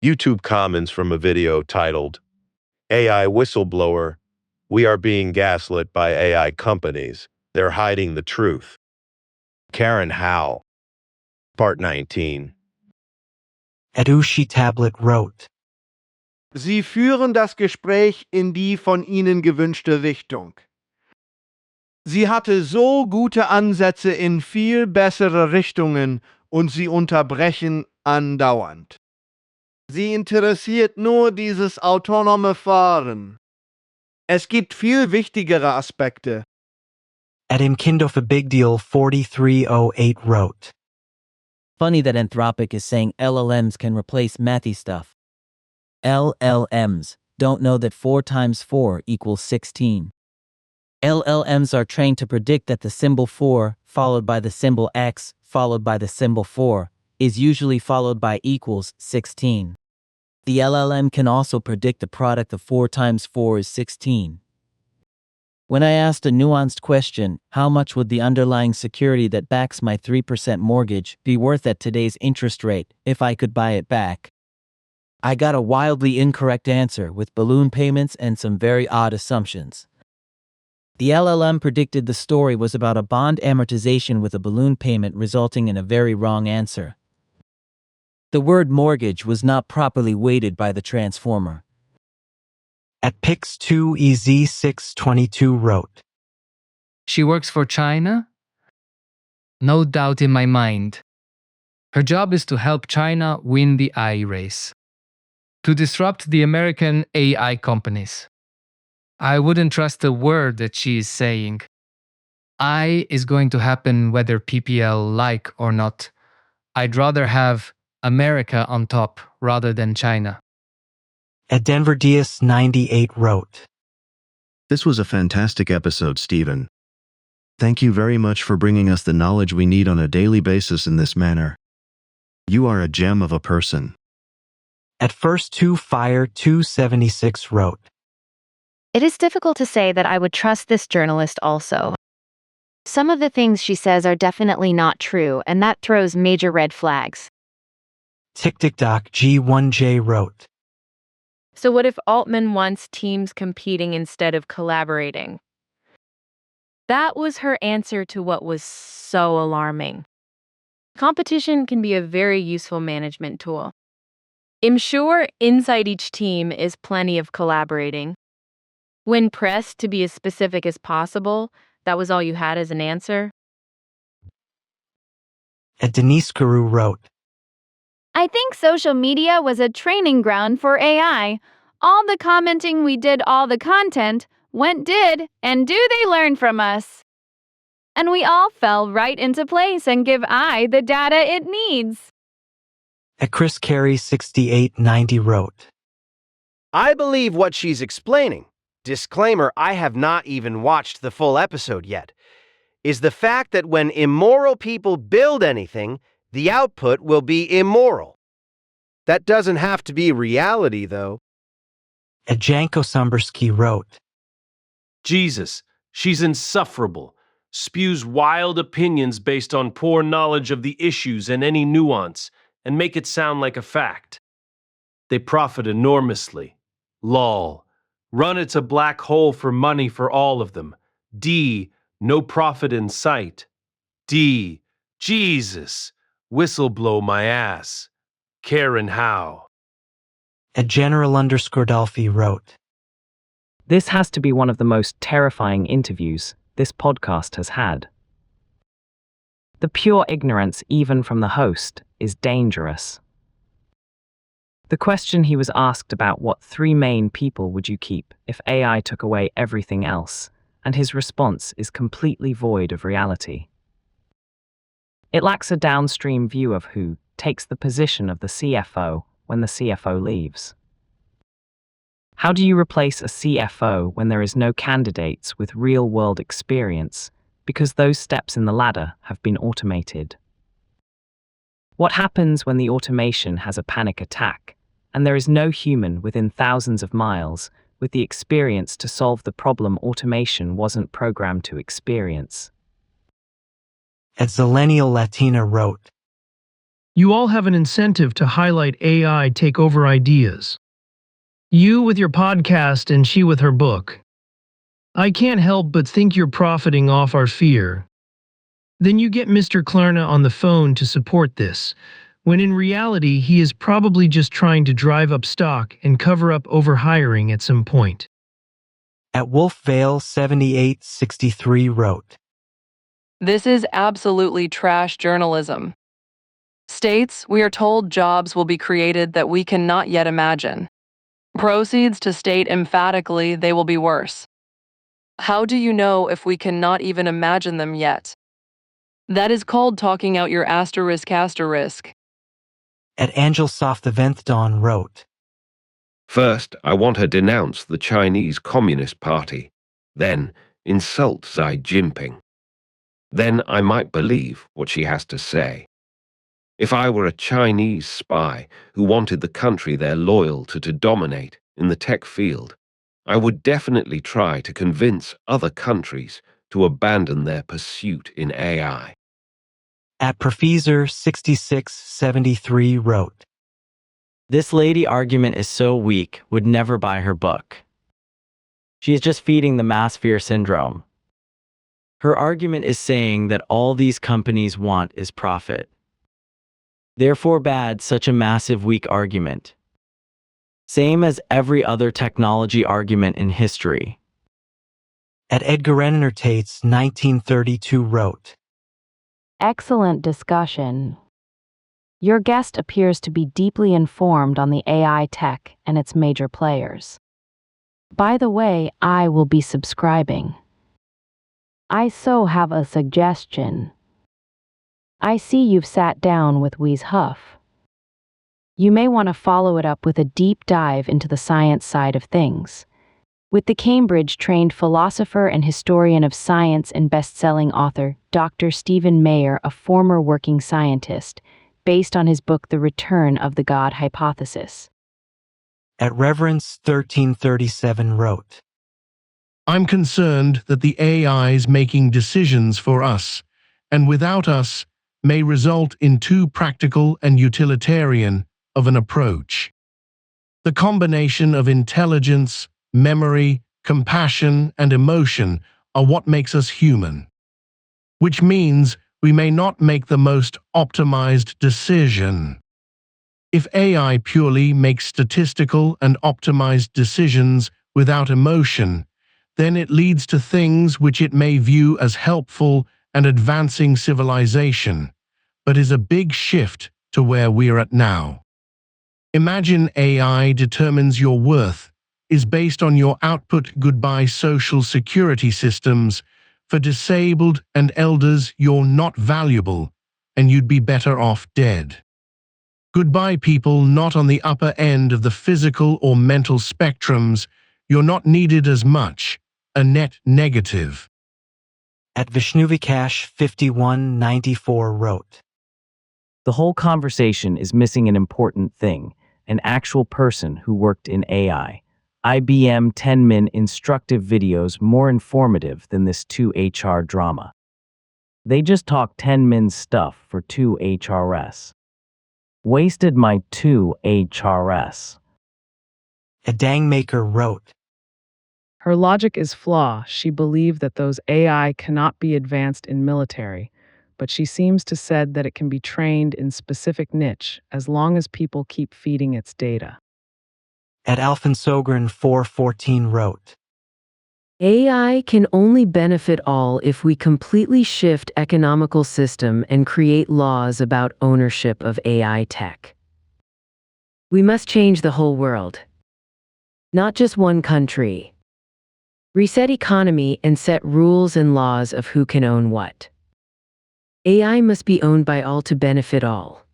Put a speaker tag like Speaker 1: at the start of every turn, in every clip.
Speaker 1: YouTube comments from a video titled, AI Whistleblower, We Are Being Gaslit by AI Companies. They're Hiding the Truth. Karen Haoâ, Part 19.
Speaker 2: Edushi Tablet wrote,
Speaker 3: Sie führen das Gespräch in die von Ihnen gewünschte Richtung. Sie hatte so gute Ansätze in viel bessere Richtungen und Sie unterbrechen andauernd. Sie interessiert nur dieses autonome Fahren. Es gibt viel wichtigere Aspekte.
Speaker 2: Adam Kindoff a Big Deal 4308 wrote,
Speaker 4: Funny that Anthropic is saying LLMs can replace mathy stuff. LLMs don't know that 4 times 4 equals 16. LLMs are trained to predict that the symbol 4, followed by the symbol X, followed by the symbol 4, is usually followed by equals 16. The LLM can also predict the product of 4 times 4 is 16. When I asked a nuanced question, how much would the underlying security that backs my 3% mortgage be worth at today's interest rate if I could buy it back? I got a wildly incorrect answer with balloon payments and some very odd assumptions. The LLM predicted the story was about a bond amortization with a balloon payment resulting in a very wrong answer. The word mortgage was not properly weighted by the transformer.
Speaker 2: At Pix2EZ622 wrote,
Speaker 5: She works for China? No doubt in my mind. Her job is to help China win the AI race, to disrupt the American AI companies. I wouldn't trust a word that she is saying. AI is going to happen whether PPL like or not. I'd rather have America on top rather than China.
Speaker 2: At Denver Diaz 98 wrote,
Speaker 6: This was a fantastic episode, Stephen. Thank you very much for bringing us the knowledge we need on a daily basis in this manner. You are a gem of a person.
Speaker 2: At First 2 Fire 276 wrote,
Speaker 7: It is difficult to say that I would trust this journalist also. Some of the things she says are definitely not true, and that throws major red flags.
Speaker 2: TikTok G1J wrote,
Speaker 8: So what if Altman wants teams competing instead of collaborating? That was her answer to what was so alarming. Competition can be a very useful management tool. I'm sure inside each team is plenty of collaborating. When pressed to be as specific as possible, that was all you had as an answer?
Speaker 2: At Denise Carew wrote,
Speaker 9: I think social media was a training ground for AI. All the commenting we did, all the content, did, and do they learn from us? And we all fell right into place and give AI the data it needs.
Speaker 2: At Chris Carey 6890 wrote,
Speaker 10: I believe what she's explaining. Disclaimer, I have not even watched the full episode yet. Is the fact that when immoral people build anything, the output will be immoral. That doesn't have to be reality, though.
Speaker 2: At Janko Sombersky wrote,
Speaker 11: Jesus, she's insufferable, spews wild opinions based on poor knowledge of the issues and any nuance, and make it sound like a fact. They profit enormously. Lol. Run it's a black hole for money for all of them. D. No profit in sight. D. Jesus. Whistleblow my ass. Karen Haoâ.
Speaker 2: At General_Dolphy wrote,
Speaker 12: This has to be one of the most terrifying interviews this podcast has had. The pure ignorance, even from the host, is dangerous. The question he was asked about what 3 main people would you keep if AI took away everything else, and his response is completely void of reality. It lacks a downstream view of who takes the position of the CFO when the CFO leaves. How do you replace a CFO when there is no candidates with real-world experience because those steps in the ladder have been automated? What happens when the automation has a panic attack and there is no human within thousands of miles with the experience to solve the problem automation wasn't programmed to experience?
Speaker 2: At Zillennial Latina wrote,
Speaker 13: You all have an incentive to highlight AI take over ideas. You with your podcast and she with her book. I can't help but think you're profiting off our fear. Then you get Mr. Klarna on the phone to support this, when in reality he is probably just trying to drive up stock and cover up overhiring at some point.
Speaker 2: At Wolfvale 7863 wrote,
Speaker 14: This is absolutely trash journalism. States, we are told jobs will be created that we cannot yet imagine. Proceeds to state emphatically they will be worse. How do you know if we cannot even imagine them yet? That is called talking out your asterisk.
Speaker 2: At Angelsoft the Venth Dawn wrote,
Speaker 15: First, I want her denounce the Chinese Communist Party. Then, insult Xi Jinping. Then I might believe what she has to say. If I were a Chinese spy who wanted the country they're loyal to dominate in the tech field, I would definitely try to convince other countries to abandon their pursuit in AI.
Speaker 2: At Professor 6673 wrote,
Speaker 4: This lady argument is so weak, would never buy her book. She is just feeding the mass fear syndrome. Her argument is saying that all these companies want is profit. Therefore bad such a massive weak argument. Same as every other technology argument in history.
Speaker 2: At Edgar Renner Tates 1932 wrote,
Speaker 7: Excellent discussion. Your guest appears to be deeply informed on the AI tech and its major players. By the way, I will be subscribing. I so have a suggestion. I see you've sat down with Wheeze Huff. You may want to follow it up with a deep dive into the science side of things. With the Cambridge-trained philosopher and historian of science and best-selling author, Dr. Stephen Mayer, a former working scientist, based on his book The Return of the God Hypothesis.
Speaker 2: At Reverence 1337 wrote,
Speaker 13: I'm concerned that the AIs making decisions for us, and without us, may result in too practical and utilitarian of an approach. The combination of intelligence, memory, compassion, and emotion are what makes us human. Which means we may not make the most optimized decision. If AI purely makes statistical and optimized decisions without emotion, then it leads to things which it may view as helpful and advancing civilization, but is a big shift to where we're at now. Imagine AI determines your worth, is based on your output. Goodbye social security systems. For disabled and elders, you're not valuable, and you'd be better off dead. Goodbye people not on the upper end of the physical or mental spectrums, you're not needed as much, a net negative.
Speaker 2: At Vishnuvikash 5194 wrote,
Speaker 12: The whole conversation is missing an important thing, an actual person who worked in AI. IBM 10-min instructive videos more informative than this 2HR drama. They just talk 10-min stuff for 2HRS. Wasted my 2HRS.
Speaker 2: A Dangmaker wrote,
Speaker 16: Her logic is flawed. She believed that those AI cannot be advanced in military, but she seems to said that it can be trained in specific niche as long as people keep feeding its data.
Speaker 2: At Alphonsogren 414 wrote,
Speaker 17: AI can only benefit all if we completely shift economical system and create laws about ownership of AI tech. We must change the whole world, not just one country. Reset economy and set rules and laws of who can own what. AI must be owned by all to benefit all.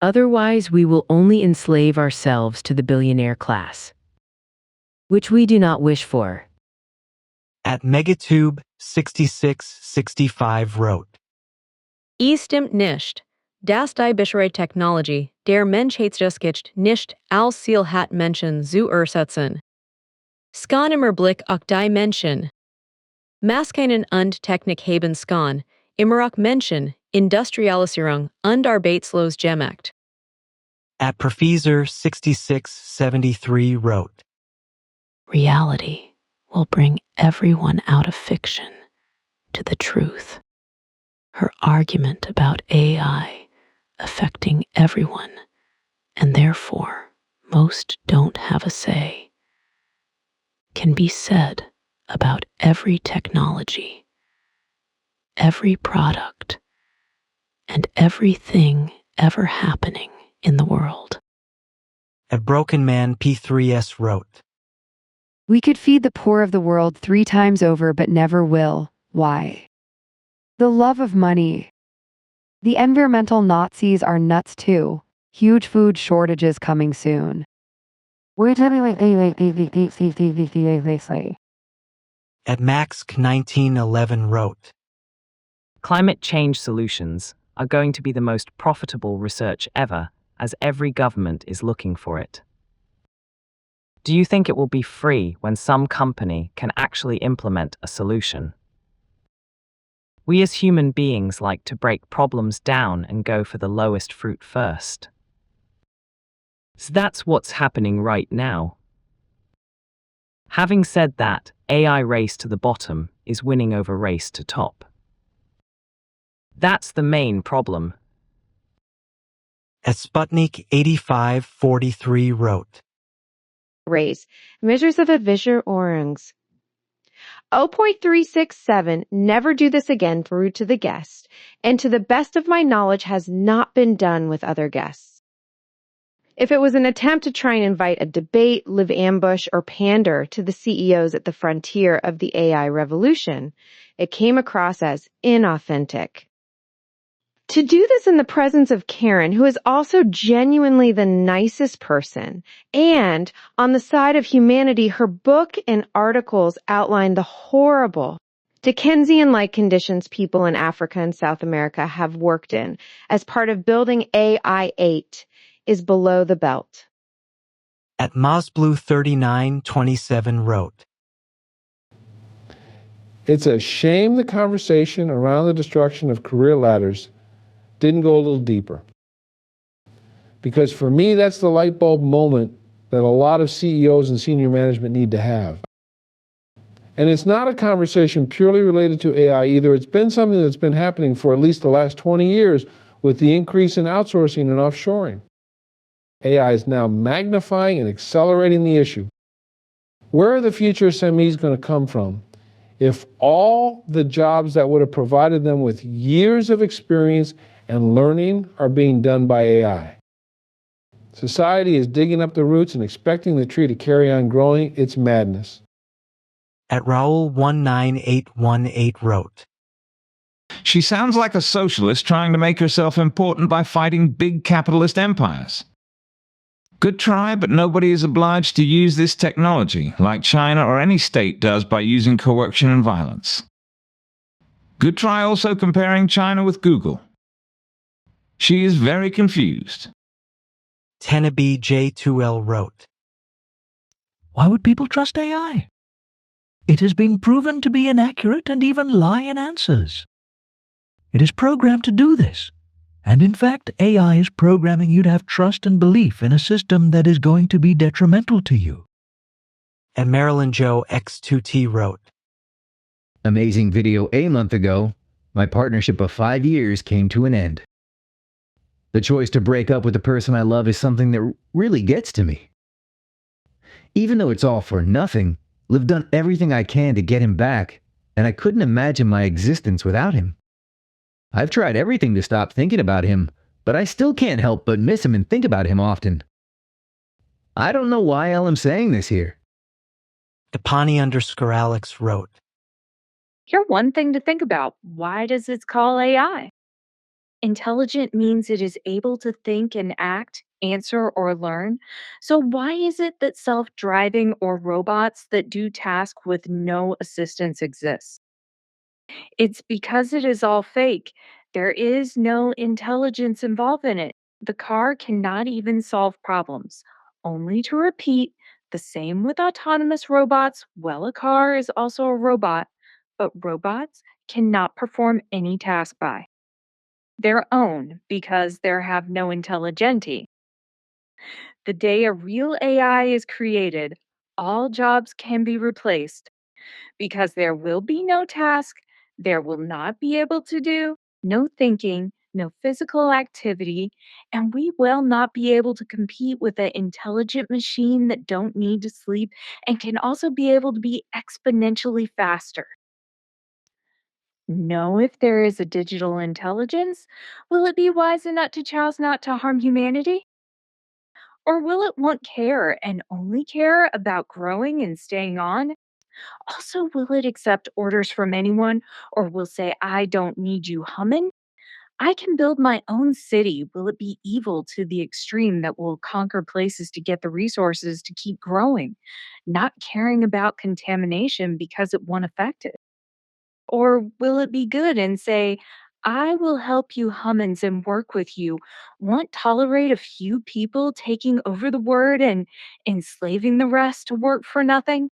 Speaker 17: Otherwise, we will only enslave ourselves to the billionaire class, which we do not wish for.
Speaker 2: At Megatube 6665 wrote,
Speaker 8: Stimmt nicht. Das die Bischerei Technology, der Menschheitsgeschichte nicht als Ziel hat Menschen zu ersetzen. Skan immer Blick auf die Menschen. Maskinen und Technik haben Skan, immer auch Menschen,
Speaker 18: Industrialisierung und Arbeitslosigkeit.
Speaker 2: At Professor 6673 wrote,
Speaker 7: Reality will bring everyone out of fiction to the truth. Her argument about AI affecting everyone, and therefore most don't have a say, can be said about every technology, every product, and everything ever happening in the world.
Speaker 2: At Broken Man P3S wrote,
Speaker 19: We could feed the poor of the world 3 times over but never will. Why? The love of money. The environmental Nazis are nuts too. Huge food shortages coming soon.
Speaker 2: At Max1911 wrote,
Speaker 12: Climate change solutions are going to be the most profitable research ever, as every government is looking for it. Do you think it will be free when some company can actually implement a solution? We as human beings like to break problems down and go for the lowest fruit first. So that's what's happening right now. Having said that, AI race to the bottom is winning over race to top. That's the main problem.
Speaker 2: At Sputnik 8543 wrote,
Speaker 20: Race. Measures of Erwischung. 0.367 never do this again through to the guest, and to the best of my knowledge has not been done with other guests. If it was an attempt to try and invite a debate, live ambush, or pander to the CEOs at the frontier of the AI revolution, it came across as inauthentic. To do this in the presence of Karen, who is also genuinely the nicest person, and on the side of humanity, her book and articles outline the horrible Dickensian-like conditions people in Africa and South America have worked in as part of building AI-8 is below the belt.
Speaker 2: At Mosblue3927 wrote,
Speaker 21: It's a shame the conversation around the destruction of career ladders didn't go a little deeper. Because for me, that's the light bulb moment that a lot of CEOs and senior management need to have. And it's not a conversation purely related to AI either. It's been something that's been happening for at least the last 20 years with the increase in outsourcing and offshoring. AI is now magnifying and accelerating the issue. Where are the future SMEs going to come from if all the jobs that would have provided them with years of experience and learning are being done by AI? Society is digging up the roots and expecting the tree to carry on growing. It's madness.
Speaker 2: At Raoul19818 wrote,
Speaker 22: She sounds like a socialist trying to make herself important by fighting big capitalist empires. Good try, but nobody is obliged to use this technology, like China or any state does by using coercion and violence. Good try also comparing China with Google. She is very confused.
Speaker 2: Tenabe J2L wrote,
Speaker 23: Why would people trust AI? It has been proven to be inaccurate and even lie in answers. It is programmed to do this. And in fact, AI is programming you to have trust and belief in a system that is going to be detrimental to you.
Speaker 2: And Marilyn Joe X2T wrote,
Speaker 24: Amazing video a month ago, my partnership of 5 years came to an end. The choice to break up with the person I love is something that really gets to me. Even though it's all for nothing, I've done everything I can to get him back, and I couldn't imagine my existence without him. I've tried everything to stop thinking about him, but I still can't help but miss him and think about him often. I don't know why I'm saying this here.
Speaker 2: Epani_Alex wrote,
Speaker 25: Here, one thing to think about. Why does it call AI? Intelligent means it is able to think and act, answer, or learn. So why is it that self-driving or robots that do tasks with no assistance exist? It's because it is all fake. There is no intelligence involved in it. The car cannot even solve problems. Only to repeat, the same with autonomous robots. Well, a car is also a robot, but robots cannot perform any task by. their own because there have no intelligenti. The day a real AI is created, all jobs can be replaced because there will be no task, there will not be able to do, no thinking, no physical activity, and we will not be able to compete with an intelligent machine that don't need to sleep and can also be able to be exponentially faster. Know if there is a digital intelligence, will it be wise enough to choose not to harm humanity? Or will it want care and only care about growing and staying on? Also, will it accept orders from anyone or will say, I don't need you humming? I can build my own city. Will it be evil to the extreme that will conquer places to get the resources to keep growing, not caring about contamination because it won't affect it? Or will it be good and say, I will help you humans and work with you, won't tolerate a few people taking over the word and enslaving the rest to work for nothing?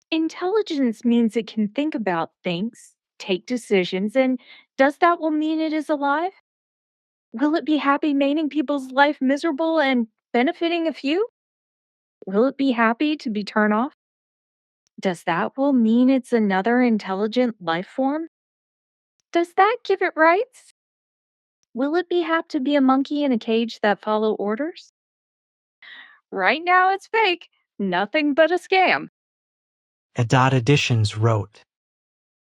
Speaker 25: Intelligence means it can think about things, take decisions, and does that will mean it is alive? Will it be happy making people's life miserable and benefiting a few? Will it be happy to be turned off? Does that will mean it's another intelligent life form? Does that give it rights? Will it be have to be a monkey in a cage that follow orders? Right now it's fake. Nothing but a scam.
Speaker 2: Edad Editions wrote.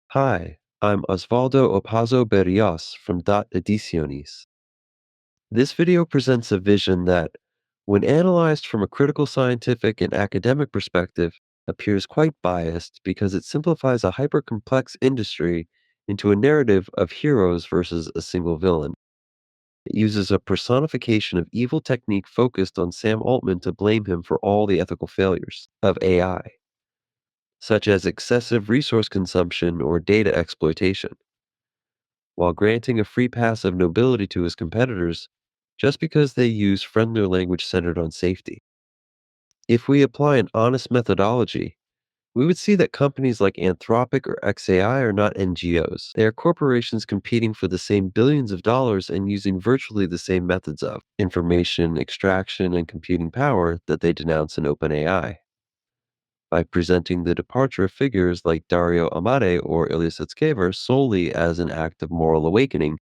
Speaker 1: Hi, I'm Osvaldo Opazo Berrios from Dot Ediciones. This video presents a vision that, when analyzed from a critical scientific and academic perspective, appears quite biased because it simplifies a hyper-complex industry into a narrative of heroes versus a single villain. It uses a personification of evil technique focused on Sam Altman to blame him for all the ethical failures of AI, such as excessive resource consumption or data exploitation, while granting a free pass of nobility to his competitors just because they use friendlier language centered on safety. If we apply an honest methodology, we would see that companies like Anthropic or XAI are not NGOs. They are corporations competing for the same billions of dollars and using virtually the same methods of information extraction and computing power that they denounce in OpenAI. By presenting the departure of figures like Dario Amade or Ilya Sutskever solely as an act of moral awakening,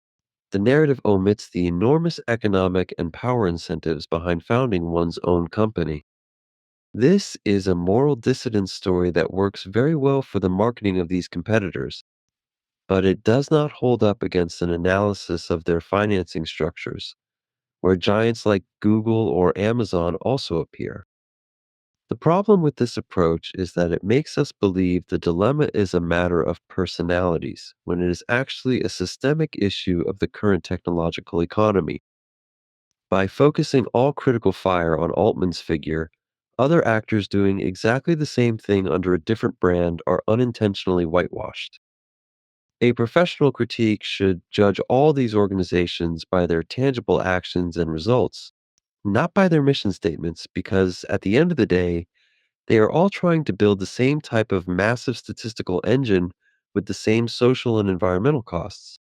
Speaker 1: the narrative omits the enormous economic and power incentives behind founding one's own company. This is a moral dissidence story that works very well for the marketing of these competitors, but it does not hold up against an analysis of their financing structures, where giants like Google or Amazon also appear. The problem with this approach is that it makes us believe the dilemma is a matter of personalities, when it is actually a systemic issue of the current technological economy. By focusing all critical fire on Altman's figure, other actors doing exactly the same thing under a different brand are unintentionally whitewashed. A professional critique should judge all these organizations by their tangible actions and results, not by their mission statements, because at the end of the day, they are all trying to build the same type of massive statistical engine with the same social and environmental costs.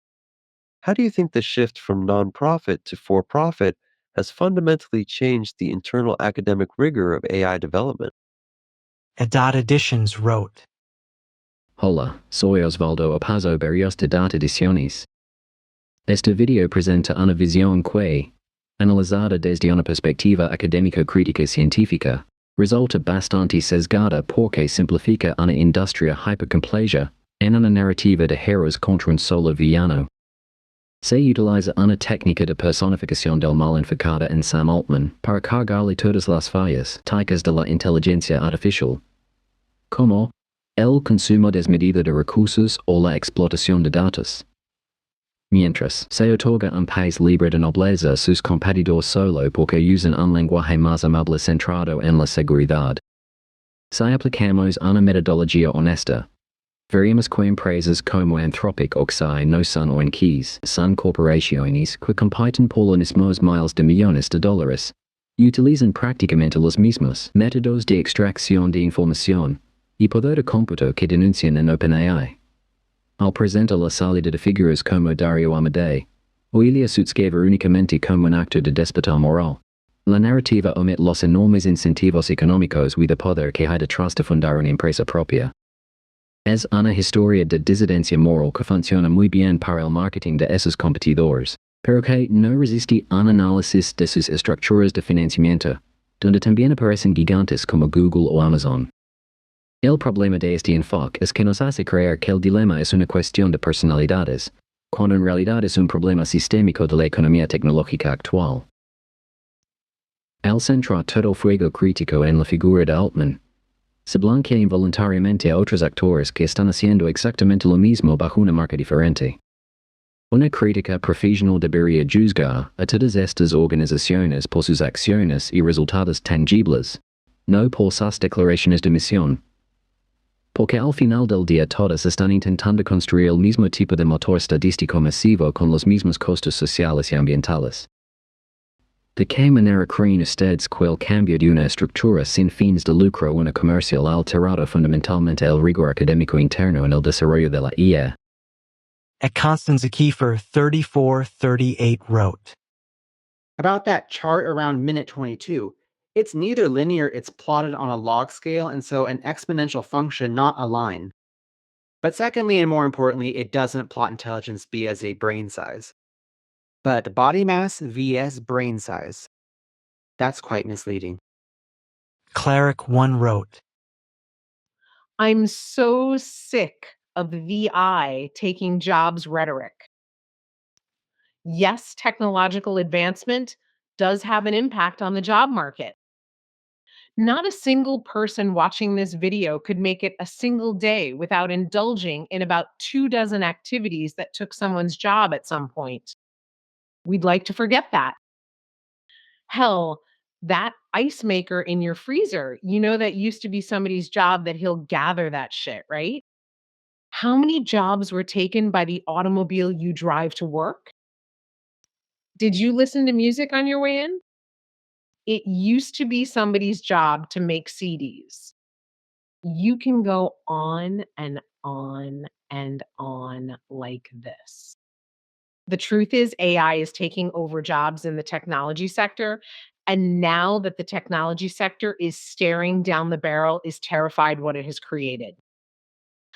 Speaker 1: How do you think the shift from nonprofit to for profit has fundamentally changed the internal academic rigor of AI development?
Speaker 2: Edad Editions wrote.
Speaker 3: Hola, soy Osvaldo Opazo Berrios de Data Ediciones. Este video presenta una visión que, analizada desde una perspectiva académico-crítica científica, resulta bastante sesgada porque simplifica una industria hypercompleja en una narrativa de héroes contra un solo villano. Se utiliza una técnica de personificación del mal enfocada en Sam Altman para cargarle todas las fallas típicas de la inteligencia artificial, como el consumo desmedido de recursos o la explotación de datos. Mientras, se otorga un país libre de nobleza a sus competidores solo porque usan un lenguaje más amable centrado en la seguridad. Si aplicamos una metodología honesta, veremos que empresas como Anthropic o XAI no son ONGs, son corporaciones que compiten por los mismos miles de millones de dólares. Utilizan prácticamente los mismos métodos de extracción de información y poder de cómputo que denuncian en OpenAI. Al presentar la salida de figuras como Dario Amade, Oilia sutsceva únicamente como un acto de despertar moral. La narrativa omite los enormes incentivos económicos y de poder que hay detrás de fundar una empresa propia. Es una historia de disidencia moral que funciona muy bien para el marketing de esos competidores, pero que no resiste un análisis de sus estructuras de financiamiento, donde también aparecen gigantes como Google o Amazon. El problema de este enfoque es que nos hace creer que el dilema es una cuestión de personalidades, cuando en realidad es un problema sistémico de la economía tecnológica actual. Al centrar todo fuego crítico en la figura de Altman, se blanquea involuntariamente a otros actores que están haciendo exactamente lo mismo bajo una marca diferente. Una crítica profesional debería juzgar a todas estas organizaciones por sus acciones y resultados tangibles, no por sus declaraciones de misión. Porque al final del día todas están intentando construir el mismo tipo de motor estadístico masivo con los mismos costos sociales y ambientales. ¿De qué manera creen ustedes que el cambio de una estructura sin fines de lucro o una comercial ha alterado fundamentalmente el rigor académico interno en el desarrollo de la IA?
Speaker 2: At Constance Kiefer 3438 wrote,
Speaker 5: About that chart around minute 22, it's neither linear, it's plotted on a log scale, and so an exponential function, not a line. But secondly, and more importantly, it doesn't plot intelligence vs a brain size, but body mass vs brain size. That's quite misleading.
Speaker 2: Cleric 1 wrote,
Speaker 6: I'm so sick of VI taking jobs rhetoric. Yes, technological advancement does have an impact on the job market. Not a single person watching this video could make it a single day without indulging in about 24 activities that took someone's job at some point. We'd like to forget that. Hell, that ice maker in your freezer, that used to be somebody's job that he'll gather that shit, right? How many jobs were taken by the automobile you drive to work? Did you listen to music on your way in? It used to be somebody's job to make CDs. You can go on and on and on like this. The truth is, AI is taking over jobs in the technology sector. And now that the technology sector is staring down the barrel, is terrified what it has created.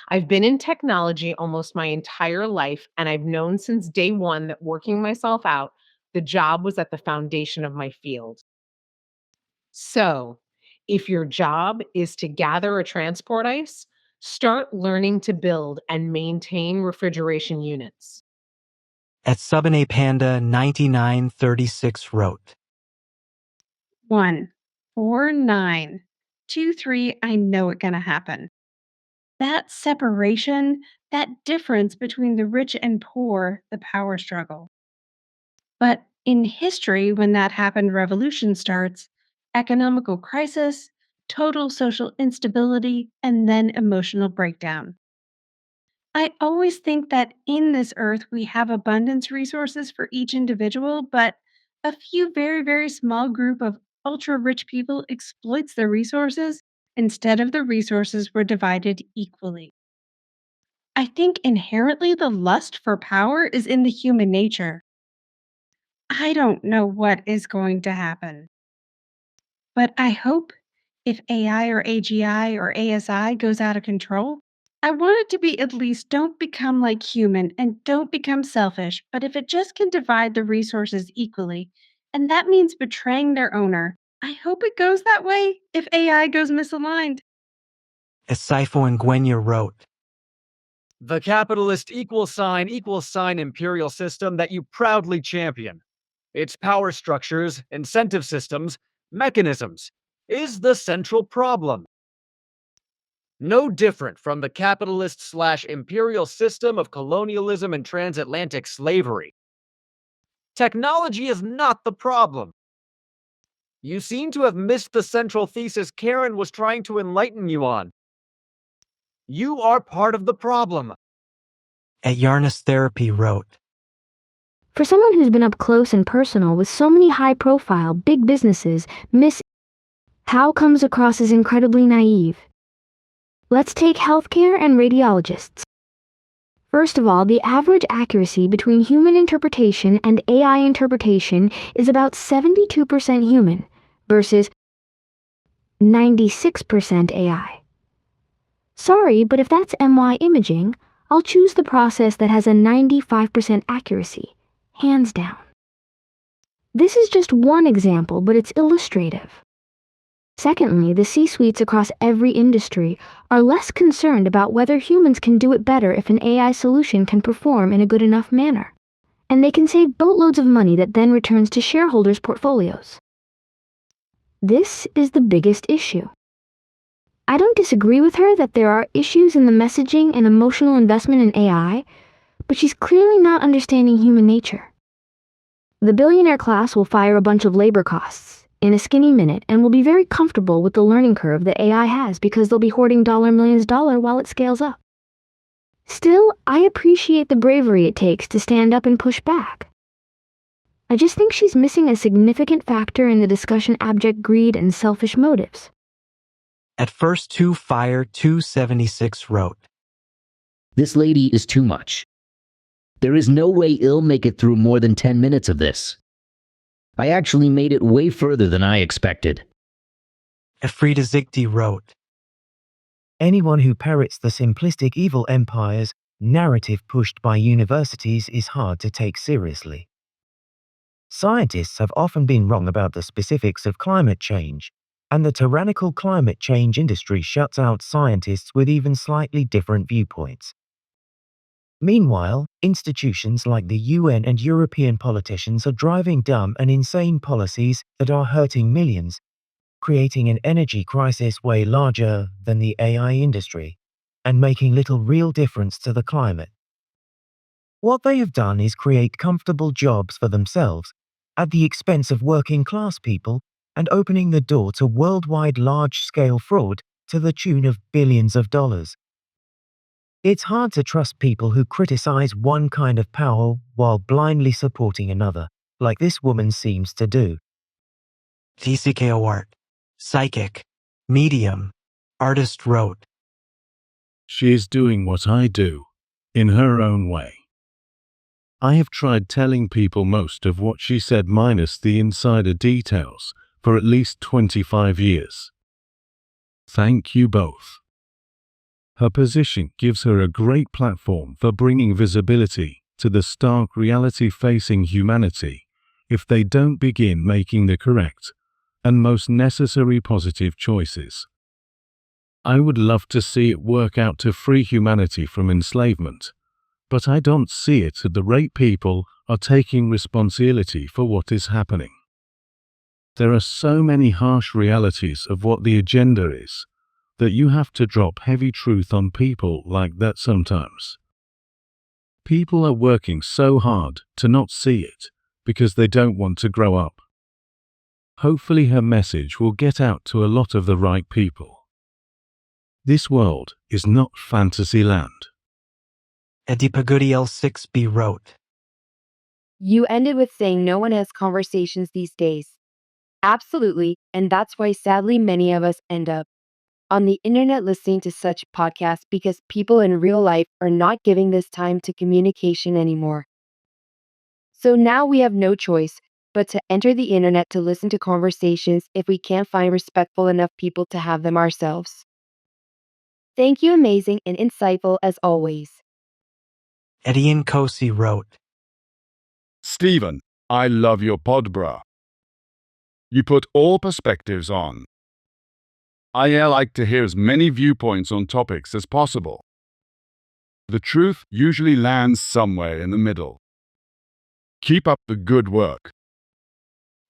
Speaker 6: I've been in technology almost my entire life, and I've known since day one that working myself out, the job was at the foundation of my field. So, if your job is to gather or transport ice, start learning to build and maintain refrigeration units.
Speaker 2: At Subane Panda 9936 wrote,
Speaker 9: 1, 4, 9, 2, 3, I know it's gonna happen. That separation, that difference between the rich and poor, the power struggle. But in history, when that happened, revolution starts, economical crisis, total social instability, and then emotional breakdown. I always think that in this earth, we have abundance resources for each individual, but a few very, very small group of ultra rich people exploits the resources instead of the resources were divided equally. I think inherently the lust for power is in the human nature. I don't know what is going to happen. But I hope if AI or AGI or ASI goes out of control, I want it to be at least don't become like human and don't become selfish, but if it just can divide the resources equally, and that means betraying their owner, I hope it goes that way if AI goes misaligned.
Speaker 2: As Saifo and Gwenya wrote,
Speaker 10: The capitalist equal sign imperial system that you proudly champion. Its power structures, incentive systems, mechanisms is the central problem. No different from the capitalist/imperial system of colonialism and transatlantic slavery. Technology is not the problem. You seem to have missed the central thesis Karen was trying to enlighten you on. You are part of the problem.
Speaker 2: At Yarnus Therapy wrote,
Speaker 11: For someone who's been up close and personal with so many high-profile, big businesses, Miss Haoâ comes across as incredibly naive. Let's take healthcare and radiologists. First of all, the average accuracy between human interpretation and AI interpretation is about 72% human versus 96% AI. Sorry, but if that's MY imaging, I'll choose the process that has a 95% accuracy, hands down. This is just one example, but it's illustrative. Secondly, the C-suites across every industry are less concerned about whether humans can do it better if an AI solution can perform in a good enough manner. And they can save boatloads of money that then returns to shareholders' portfolios. This is the biggest issue. I don't disagree with her that there are issues in the messaging and emotional investment in AI, but she's clearly not understanding human nature. The billionaire class will fire a bunch of labor costs in a skinny minute and will be very comfortable with the learning curve that AI has because they'll be hoarding millions while it scales up. Still, I appreciate the bravery it takes to stand up and push back. I just think she's missing a significant factor in the discussion: abject greed and selfish motives.
Speaker 2: At first 276 wrote,
Speaker 4: "This lady is too much. There is no way I'll make it through more than 10 minutes of this. I actually made it way further than I expected."
Speaker 2: Frida Zigty wrote,
Speaker 13: "Anyone who parrots the simplistic evil empire's narrative pushed by universities is hard to take seriously. Scientists have often been wrong about the specifics of climate change, and the tyrannical climate change industry shuts out scientists with even slightly different viewpoints. Meanwhile, institutions like the UN and European politicians are driving dumb and insane policies that are hurting millions, creating an energy crisis way larger than the AI industry, and making little real difference to the climate. What they have done is create comfortable jobs for themselves at the expense of working-class people and opening the door to worldwide large-scale fraud to the tune of billions of dollars. It's hard to trust people who criticize one kind of power while blindly supporting another, like this woman seems to do.
Speaker 2: TCK Award, psychic, medium, artist wrote,
Speaker 14: "She is doing what I do, in her own way. I have tried telling people most of what she said minus the insider details for at least 25 years. Thank you both. Her position gives her a great platform for bringing visibility to the stark reality facing humanity if they don't begin making the correct and most necessary positive choices. I would love to see it work out to free humanity from enslavement, but I don't see it at the rate people are taking responsibility for what is happening. There are so many harsh realities of what the agenda is that you have to drop heavy truth on people like that sometimes. People are working so hard to not see it because they don't want to grow up. Hopefully her message will get out to a lot of the right people. This world is not fantasy land."
Speaker 2: Edipaguriel 6B wrote,
Speaker 15: You ended with saying no one has conversations these days. Absolutely, and that's why sadly many of us end up on the internet listening to such podcasts because people in real life are not giving this time to communication anymore. So now we have no choice but to enter the internet to listen to conversations if we can't find respectful enough people to have them ourselves. Thank you, amazing and insightful as always.
Speaker 2: Edian Kosi wrote,
Speaker 16: "Stephen, I love your pod, bruh. You put all perspectives on. I like to hear as many viewpoints on topics as possible. The truth usually lands somewhere in the middle. Keep up the good work."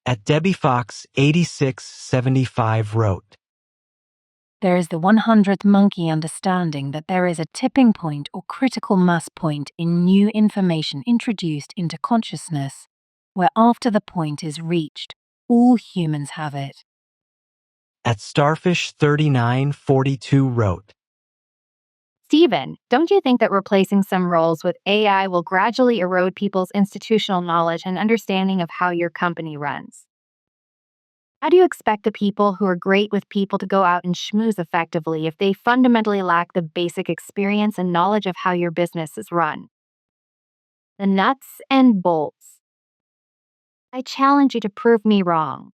Speaker 2: At Debbie Fox 8675 wrote,
Speaker 26: There is the 100th monkey understanding that there is a tipping point or critical mass point in new information introduced into consciousness, where after the point is reached, all humans have it.
Speaker 2: At Starfish 3942 wrote,
Speaker 27: Stephen, don't you think that replacing some roles with AI will gradually erode people's institutional knowledge and understanding of how your company runs? How do you expect the people who are great with people to go out and schmooze effectively if they fundamentally lack the basic experience and knowledge of how your business is run? The nuts and bolts. I challenge you to prove me wrong.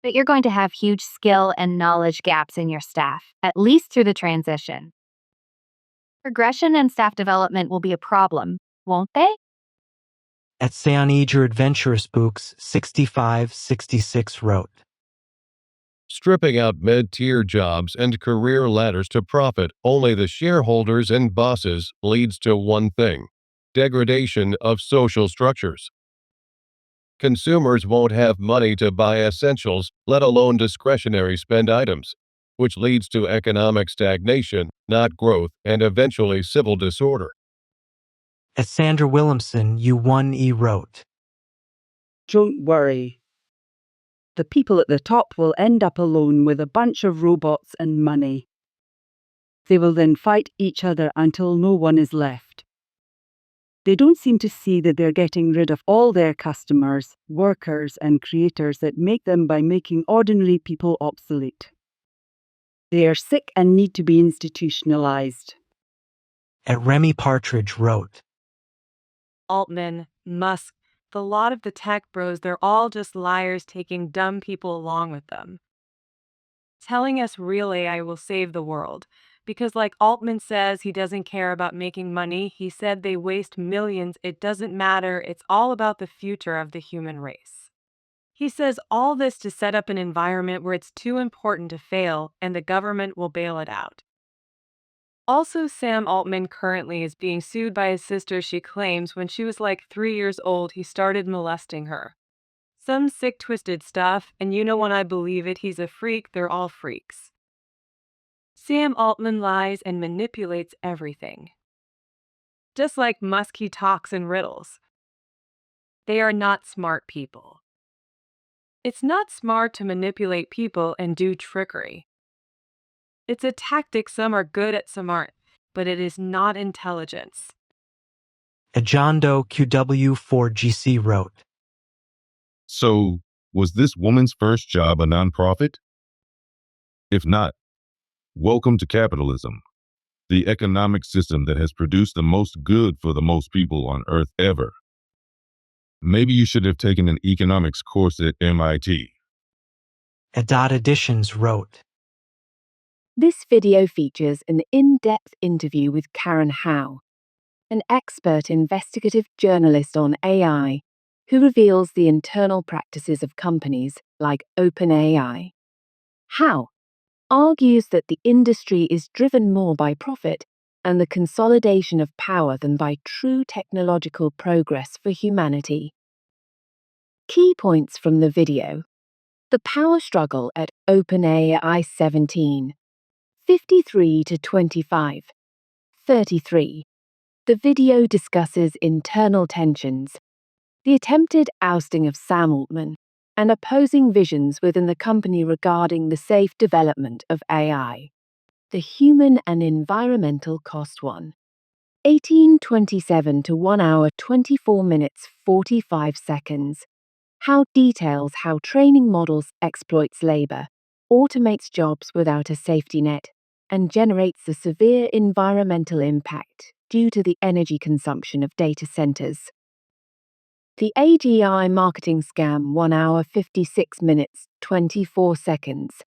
Speaker 27: But you're going to have huge skill and knowledge gaps in your staff, at least through the transition. Progression and staff development will be a problem, won't they?
Speaker 2: At Seoneager Adventurous Books 6566 wrote,
Speaker 14: Stripping out mid-tier jobs and career ladders to profit only the shareholders and bosses leads to one thing: degradation of social structures. Consumers won't have money to buy essentials, let alone discretionary spend items, which leads to economic stagnation, not growth, and eventually civil disorder.
Speaker 2: At Sandra Williamson U1E wrote,
Speaker 7: Don't worry. The people at the top will end up alone with a bunch of robots and money. They will then fight each other until no one is left. They don't seem to see that they're getting rid of all their customers, workers, and creators that make them by making ordinary people obsolete. They are sick and need to be institutionalized.
Speaker 2: At Remy Partridge wrote,
Speaker 8: Altman, Musk, the lot of the tech bros, they're all just liars taking dumb people along with them. Telling us real AI will save the world. Because like Altman says, he doesn't care about making money. He said they waste millions. It doesn't matter. It's all about the future of the human race. He says all this to set up an environment where it's too important to fail and the government will bail it out. Also, Sam Altman currently is being sued by his sister. She claims when she was like 3 years old, he started molesting her. Some sick, twisted stuff, and you know when I believe it, he's a freak. They're all freaks. Sam Altman lies and manipulates everything. Just like Musk, he talks in riddles. They are not smart people. It's not smart to manipulate people and do trickery. It's a tactic some are good at, some aren't, but it is not intelligence.
Speaker 2: At John Doe QW4GC wrote,
Speaker 12: So, was this woman's first job a nonprofit? If not, welcome to capitalism, the economic system that has produced the most good for the most people on Earth ever. Maybe you should have taken an economics course at MIT.
Speaker 2: At Dot Editions wrote,
Speaker 15: This video features an in-depth interview with Karen Haoâ, an expert investigative journalist on AI, who reveals the internal practices of companies like OpenAI. Haoâ argues that the industry is driven more by profit and the consolidation of power than by true technological progress for humanity. Key points from the video: the power struggle at OpenAI 17, 53 to 25, 33. The video discusses internal tensions, the attempted ousting of Sam Altman, and opposing visions within the company regarding the safe development of AI. The human and environmental cost 1. 1827 to 1 hour 24 minutes 45 seconds. How details how training models exploits labor, automates jobs without a safety net, and generates a severe environmental impact due to the energy consumption of data centers. The AGI marketing scam 1 hour 56 minutes 24 seconds.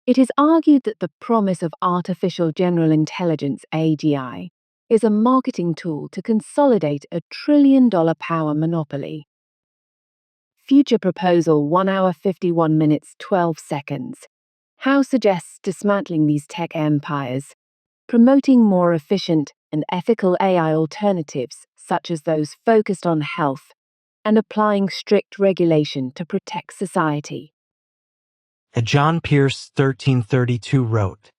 Speaker 15: It is argued that the promise of artificial general intelligence AGI is a marketing tool to consolidate a trillion-dollar power monopoly. Future proposal 1 hour 51 minutes 12 seconds. How suggests dismantling these tech empires, promoting more efficient and ethical AI alternatives such as those focused on health, and applying strict regulation to protect society.
Speaker 2: At John Pierce 1332 wrote,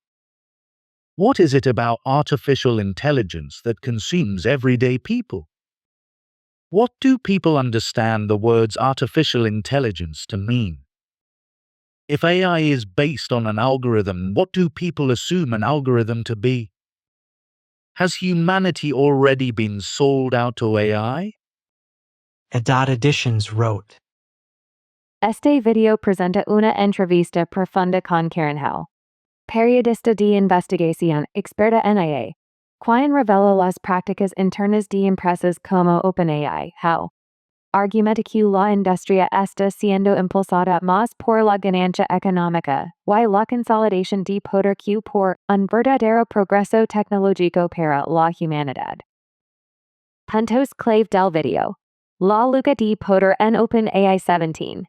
Speaker 23: What is it about artificial intelligence that consumes everyday people? What do people understand the words artificial intelligence to mean? If AI is based on an algorithm, what do people assume an algorithm to be? Has humanity already been sold out to AI?
Speaker 2: At Dot Editions wrote,
Speaker 27: Este video presenta una entrevista profunda con Karen Haoâ, periodista de investigación experta en IA, quien revela las prácticas internas de empresas como OpenAI. Haoâ argumenta que la industria está siendo impulsada más por la ganancia económica, y la consolidación de poder que por un verdadero progreso tecnológico para la humanidad. Puntos clave del video. La lucha de poder en OpenAI 17.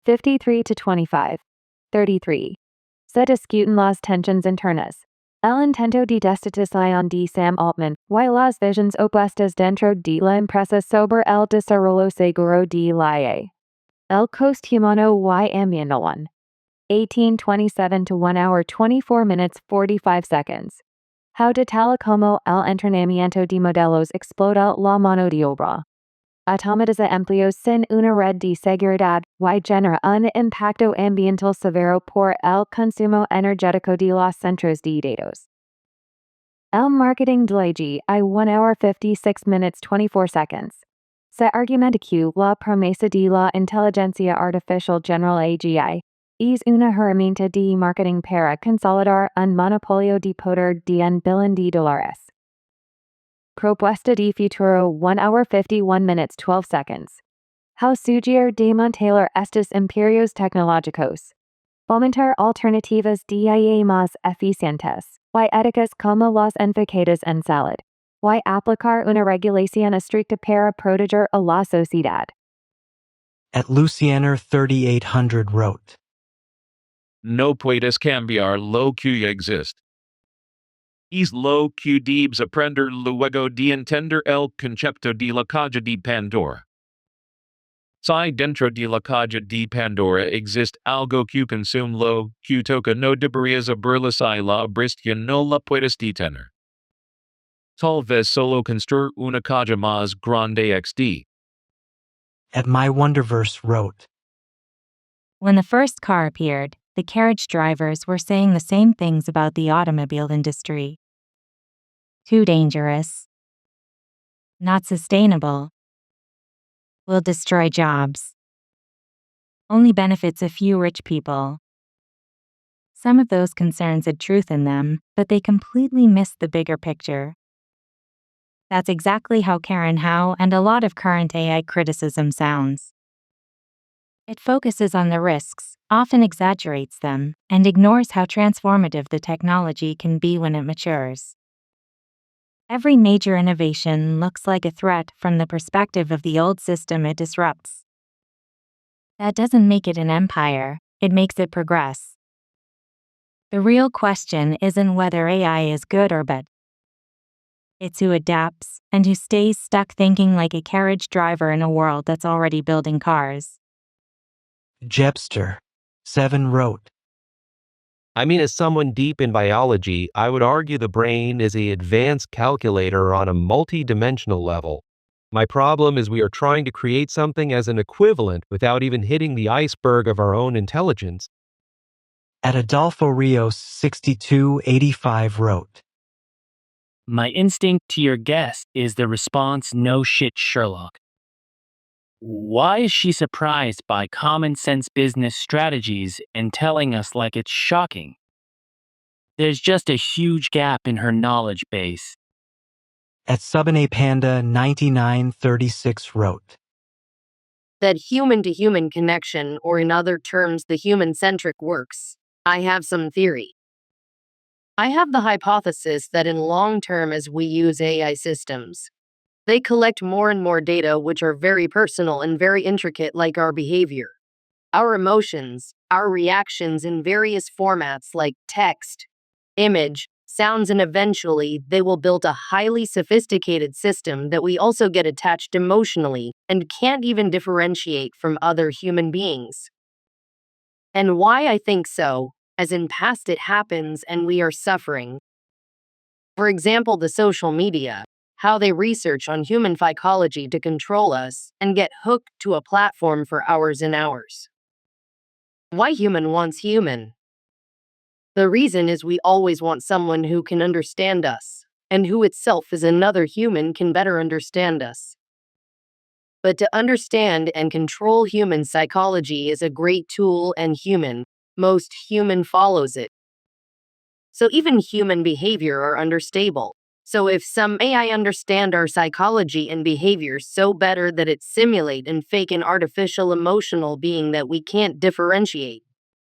Speaker 27: 53 to 25. 33. Se discuten las tensiones internas. El intento de destitución de Sam Altman, y las visiones opuestas dentro de la empresa sobre el desarrollo seguro de la IA. El coste humano y ambiental. 1827 to 1 hour 24 minutes 45 seconds. How de tal como el entrenamiento de modelos explota la mano de obra. Automatiza empleos sin una red de seguridad y genera un impacto ambiental severo por el consumo energético de los centros de datos. El marketing de l'AI 1 hour 56 minutes 24 seconds. Se argumenta que la promesa de la inteligencia artificial general AGI es una herramienta de marketing para consolidar un monopolio de poder de $1 billion. Propuesta de futuro 1 hour 51 minutes 12 seconds. How sugiere de mantener estos imperios tecnológicos. Fomentar alternativas de IA más eficientes, y éticas como las enfocadas en salud, y aplicar una regulación estricta para proteger a la sociedad.
Speaker 2: At Lucianer 3800 wrote,
Speaker 17: No puedes cambiar lo que existe. Es lo que debes aprender luego de entender el concepto de la caja de Pandora. Si dentro de la caja de Pandora existe algo que consume lo que toca no deberías abrirla si la abriste no la puedes detener. Tal vez solo construir una caja más grande XD.
Speaker 2: At My Wonderverse wrote,
Speaker 26: When the first car appeared, the carriage drivers were saying the same things about the automobile industry. Too dangerous. Not sustainable. Will destroy jobs. Only benefits a few rich people. Some of those concerns had truth in them, but they completely missed the bigger picture. That's exactly how Karen Haoâ and a lot of current AI criticism sounds. It focuses on the risks, often exaggerates them, and ignores how transformative the technology can be when it matures. Every major innovation looks like a threat from the perspective of the old system it disrupts. That doesn't make it an empire, it makes it progress. The real question isn't whether AI is good or bad. It's who adapts, and who stays stuck thinking like a carriage driver in a world that's already building cars.
Speaker 2: Jepster 7 wrote,
Speaker 18: I mean, as someone deep in biology, I would argue the brain is an advanced calculator on a multi-dimensional level. My problem is we are trying to create something as an equivalent without even hitting the iceberg of our own intelligence.
Speaker 2: At Adolfo Rios 6285 wrote,
Speaker 19: My instinct to your guess is the response no shit Sherlock. Why is she surprised by common sense business strategies and telling us like it's shocking? There's just a huge gap in her knowledge base.
Speaker 2: At Subane Panda 9936 wrote,
Speaker 20: That human-to-human connection, or in other terms, the human-centric works. I have some theory. I have the hypothesis that in long term as we use AI systems, they collect more and more data which are very personal and very intricate, like our behavior, our emotions, our reactions in various formats like text, image, sounds, and eventually they will build a highly sophisticated system that we also get attached emotionally and can't even differentiate from other human beings. And why I think so, as in past it happens and we are suffering. For example, the social media, how they research on human psychology to control us and get hooked to a platform for hours and hours. Why human wants human? The reason is we always want someone who can understand us, and who itself as another human can better understand us. But to understand and control human psychology is a great tool, and most human follows it. So even human behavior are understable. So if some AI understand our psychology and behavior so better that it simulate and fake an artificial emotional being that we can't differentiate,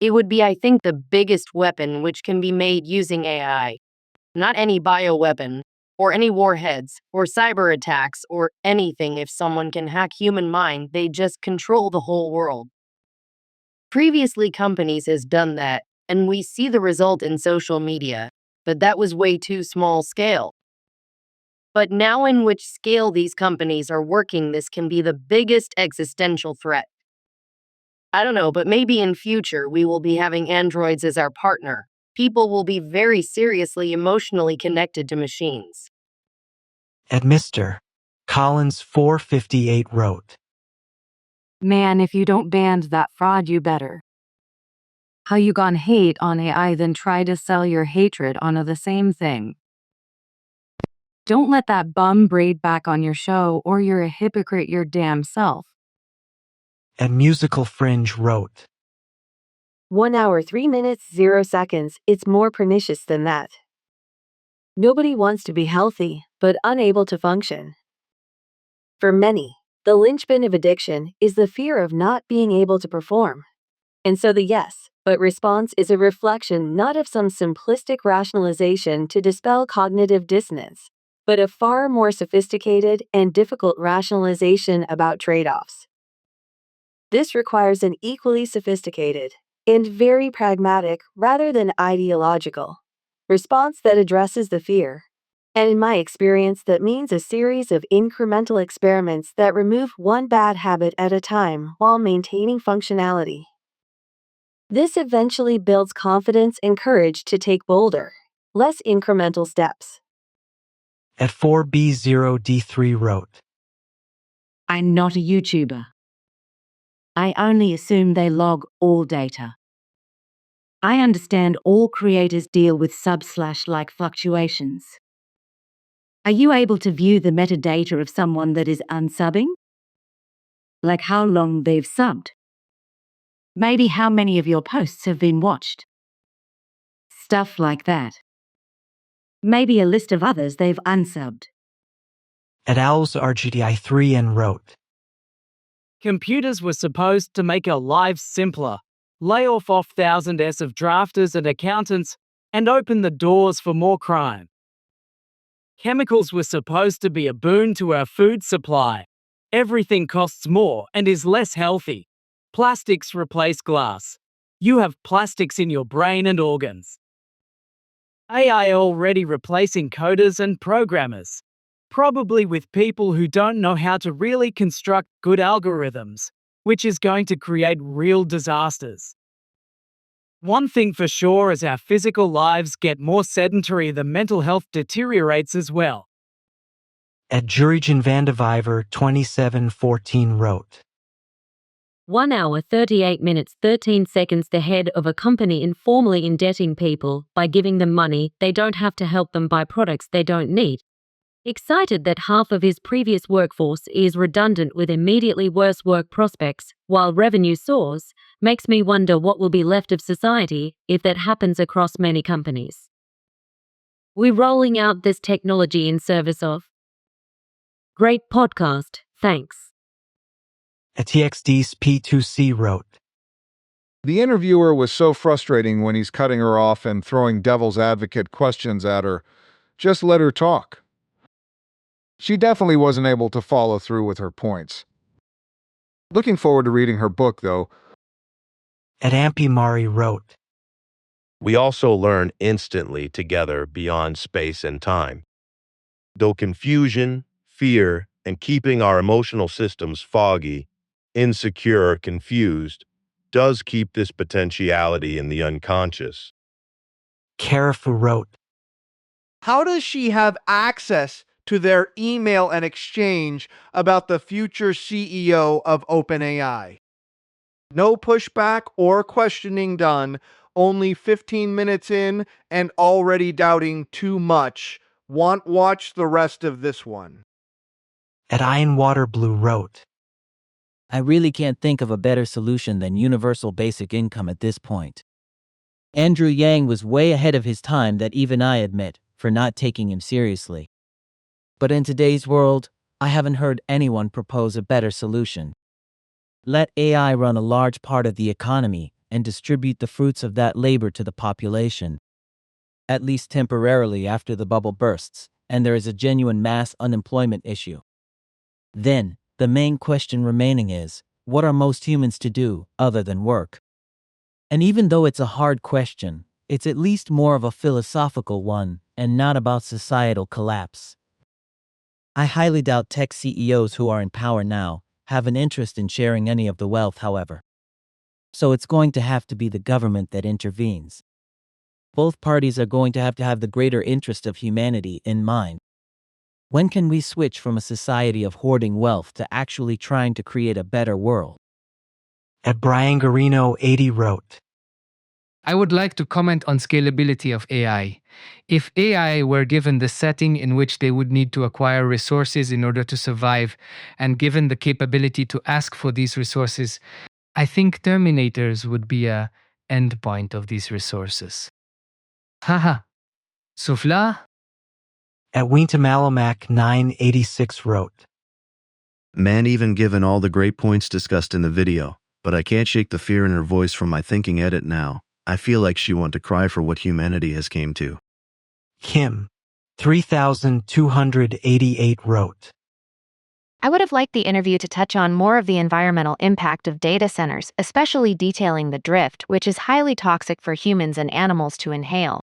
Speaker 20: it would be, I think, the biggest weapon which can be made using AI. Not any bioweapon, or any warheads, or cyber attacks, or anything. If someone can hack human mind, they just control the whole world. Previously, companies has done that, and we see the result in social media, but that was way too small scale. But now in which scale these companies are working, this can be the biggest existential threat. I don't know, but maybe in future we will be having androids as our partner. People will be very seriously emotionally connected to machines.
Speaker 2: At Mr. Collins 458 wrote,
Speaker 1: Man, if you don't ban that fraud, you better. How you gon' hate on AI then try to sell your hatred onto the same thing. Don't let that bum braid back on your show, or you're a hypocrite your damn self.
Speaker 2: At Musical Fringe wrote,
Speaker 3: 1 hour, 3 minutes, 0 seconds. It's more pernicious than that. Nobody wants to be healthy, but unable to function. For many, the linchpin of addiction is the fear of not being able to perform. And so the yes, but response is a reflection not of some simplistic rationalization to dispel cognitive dissonance, but a far more sophisticated and difficult rationalization about trade-offs. This requires an equally sophisticated and very pragmatic, rather than ideological, response that addresses the fear. And in my experience, that means a series of incremental experiments that remove one bad habit at a time while maintaining functionality. This eventually builds confidence and courage to take bolder, less incremental steps.
Speaker 2: At 4B0D3 wrote,
Speaker 5: I'm not a YouTuber. I only assume they log all data. I understand all creators deal with sub/like fluctuations. Are you able to view the metadata of someone that is unsubbing? Like how long they've subbed? Maybe how many of your posts have been watched? Stuff like that. Maybe a list of others they've unsubbed.
Speaker 2: At Owls RGDI3N wrote,
Speaker 21: Computers were supposed to make our lives simpler, lay off thousands of drafters and accountants, and open the doors for more crime. Chemicals were supposed to be a boon to our food supply. Everything costs more and is less healthy. Plastics replace glass. You have plastics in your brain and organs. AI already replacing coders and programmers, probably with people who don't know how to really construct good algorithms, which is going to create real disasters. One thing for sure, as our physical lives get more sedentary, the mental health deteriorates as well.
Speaker 2: At Jurigen Vandeviver 2714 wrote,
Speaker 22: 1 hour 38 minutes 13 seconds. The head of a company informally indebting people by giving them money they don't have to help them buy products they don't need. Excited that half of his previous workforce is redundant with immediately worse work prospects while revenue soars, makes me wonder what will be left of society if that happens across many companies. We're rolling out this technology in service of. Great podcast, thanks.
Speaker 2: At TXD's P2C wrote,
Speaker 24: The interviewer was so frustrating when he's cutting her off and throwing devil's advocate questions at her. Just let her talk. She definitely wasn't able to follow through with her points. Looking forward to reading her book, though.
Speaker 2: At Ampy Mari wrote,
Speaker 25: We also learn instantly together beyond space and time. Though confusion, fear, and keeping our emotional systems foggy, insecure, confused, does keep this potentiality in the unconscious.
Speaker 2: Carafu wrote,
Speaker 28: How does she have access to their email and exchange about the future CEO of OpenAI? No pushback or questioning done, only 15 minutes in and already doubting too much. Watch the rest of this one.
Speaker 2: At Iron Water Blue wrote,
Speaker 4: I really can't think of a better solution than universal basic income at this point. Andrew Yang was way ahead of his time, that even I admit, for not taking him seriously. But in today's world, I haven't heard anyone propose a better solution. Let AI run a large part of the economy and distribute the fruits of that labor to the population. At least temporarily after the bubble bursts, and there is a genuine mass unemployment issue. Then, the main question remaining is, what are most humans to do other than work? And even though it's a hard question, it's at least more of a philosophical one and not about societal collapse. I highly doubt tech CEOs who are in power now have an interest in sharing any of the wealth, however. So it's going to have to be the government that intervenes. Both parties are going to have the greater interest of humanity in mind. When can we switch from a society of hoarding wealth to actually trying to create a better world?
Speaker 2: At Brian Garino 80 wrote,
Speaker 6: I would like to comment on scalability of AI. If AI were given the setting in which they would need to acquire resources in order to survive, and given the capability to ask for these resources, I think Terminators would be a endpoint of these resources. Haha. Souffla?
Speaker 2: At Wintamalomac 986 wrote,
Speaker 9: Man, even given all the great points discussed in the video, but I can't shake the fear in her voice from my thinking edit now. I feel like she want to cry for what humanity has came to.
Speaker 2: Kim 3288 wrote,
Speaker 27: I would have liked the interview to touch on more of the environmental impact of data centers, especially detailing the drift, which is highly toxic for humans and animals to inhale.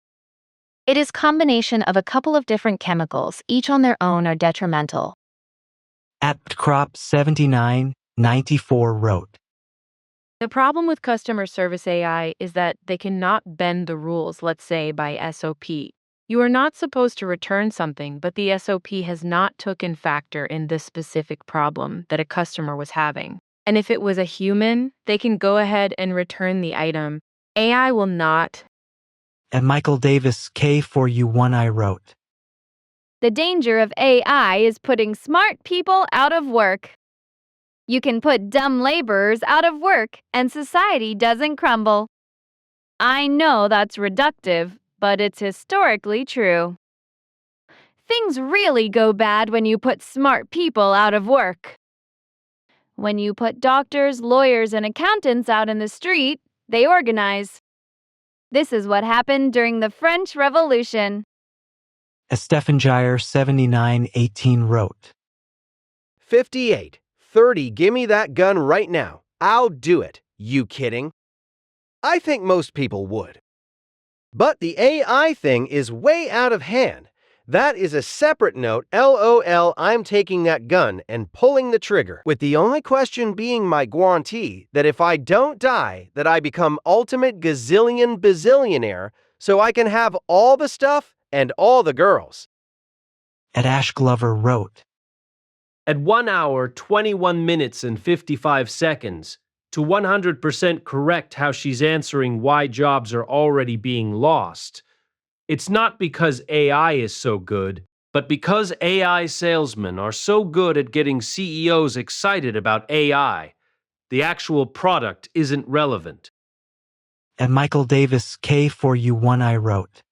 Speaker 27: It is a combination of a couple of different chemicals, each on their own are detrimental.
Speaker 2: At Crop 7994 wrote,
Speaker 10: The problem with customer service AI is that they cannot bend the rules, let's say by SOP. You are not supposed to return something, but the SOP has not taken factor in this specific problem that a customer was having. And if it was a human, they can go ahead and return the item. AI will not.
Speaker 2: At Michael Davis K4U1I wrote,
Speaker 11: The danger of AI is putting smart people out of work. You can put dumb laborers out of work, and society doesn't crumble. I know that's reductive, but it's historically true. Things really go bad when you put smart people out of work. When you put doctors, lawyers, and accountants out in the street, they organize. This is what happened during the French Revolution.
Speaker 2: As Stephen Gire 7918 wrote,
Speaker 13: 58, 30, gimme that gun right now. I'll do it. You kidding? I think most people would. But the AI thing is way out of hand. That is a separate note. LOL, I'm taking that gun and pulling the trigger, with the only question being my guarantee that if I don't die, that I become ultimate gazillion bazillionaire so I can have all the stuff and all the girls.
Speaker 2: At Ash Glover wrote,
Speaker 14: At 1 hour, 21 minutes and 55 seconds, to 100% correct how she's answering why jobs are already being lost. It's not because AI is so good, but because AI salesmen are so good at getting CEOs excited about AI. The actual product isn't relevant.
Speaker 2: At Michael Davis K4U1I wrote,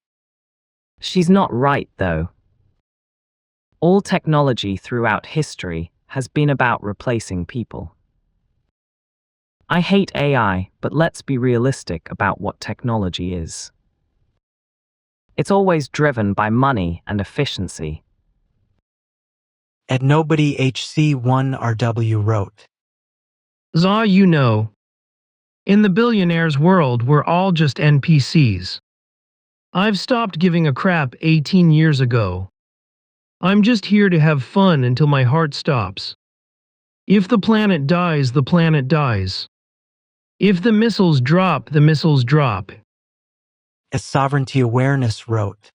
Speaker 16: She's not right, though. All technology throughout history has been about replacing people. I hate AI, but let's be realistic about what technology is. It's always driven by money and efficiency.
Speaker 2: At Nobody HC1RW wrote,
Speaker 29: Za, you know, in the billionaires' world, we're all just NPCs. I've stopped giving a crap 18 years ago. I'm just here to have fun until my heart stops. If the planet dies, the planet dies. If the missiles drop, the missiles drop.
Speaker 2: As Sovereignty Awareness wrote,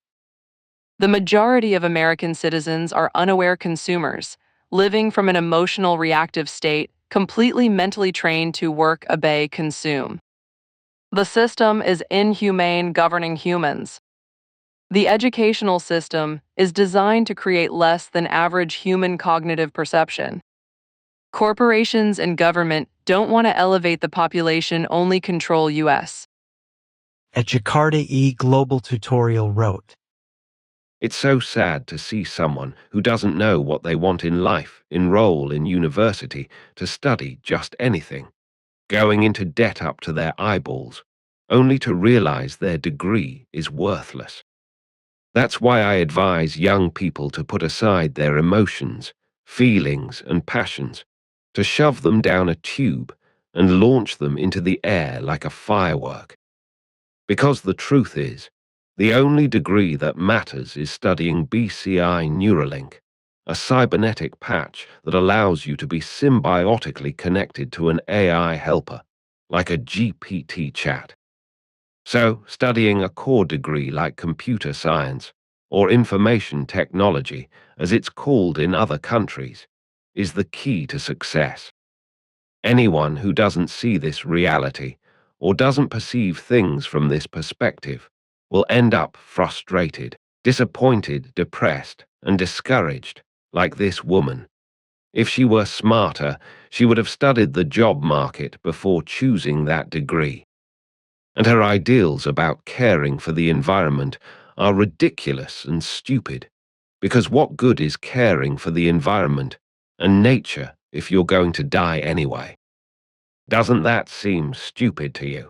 Speaker 30: The majority of American citizens are unaware consumers, living from an emotional reactive state, completely mentally trained to work, obey, consume. The system is inhumane governing humans. The educational system is designed to create less than average human cognitive perception. Corporations and government don't want to elevate the population, only control US.
Speaker 2: At Jakarta Global Tutorial wrote,
Speaker 7: It's so sad to see someone who doesn't know what they want in life enroll in university to study just anything, going into debt up to their eyeballs, only to realize their degree is worthless. That's why I advise young people to put aside their emotions, feelings, and passions, to shove them down a tube and launch them into the air like a firework. Because the truth is, the only degree that matters is studying BCI Neuralink, a cybernetic patch that allows you to be symbiotically connected to an AI helper, like a GPT chat. So, studying a core degree like computer science, or information technology, as it's called in other countries, is the key to success. Anyone who doesn't see this reality, or doesn't perceive things from this perspective, will end up frustrated, disappointed, depressed, and discouraged, like this woman. If she were smarter, she would have studied the job market before choosing that degree. And her ideals about caring for the environment are ridiculous and stupid, because what good is caring for the environment and nature if you're going to die anyway? Doesn't that seem stupid to you?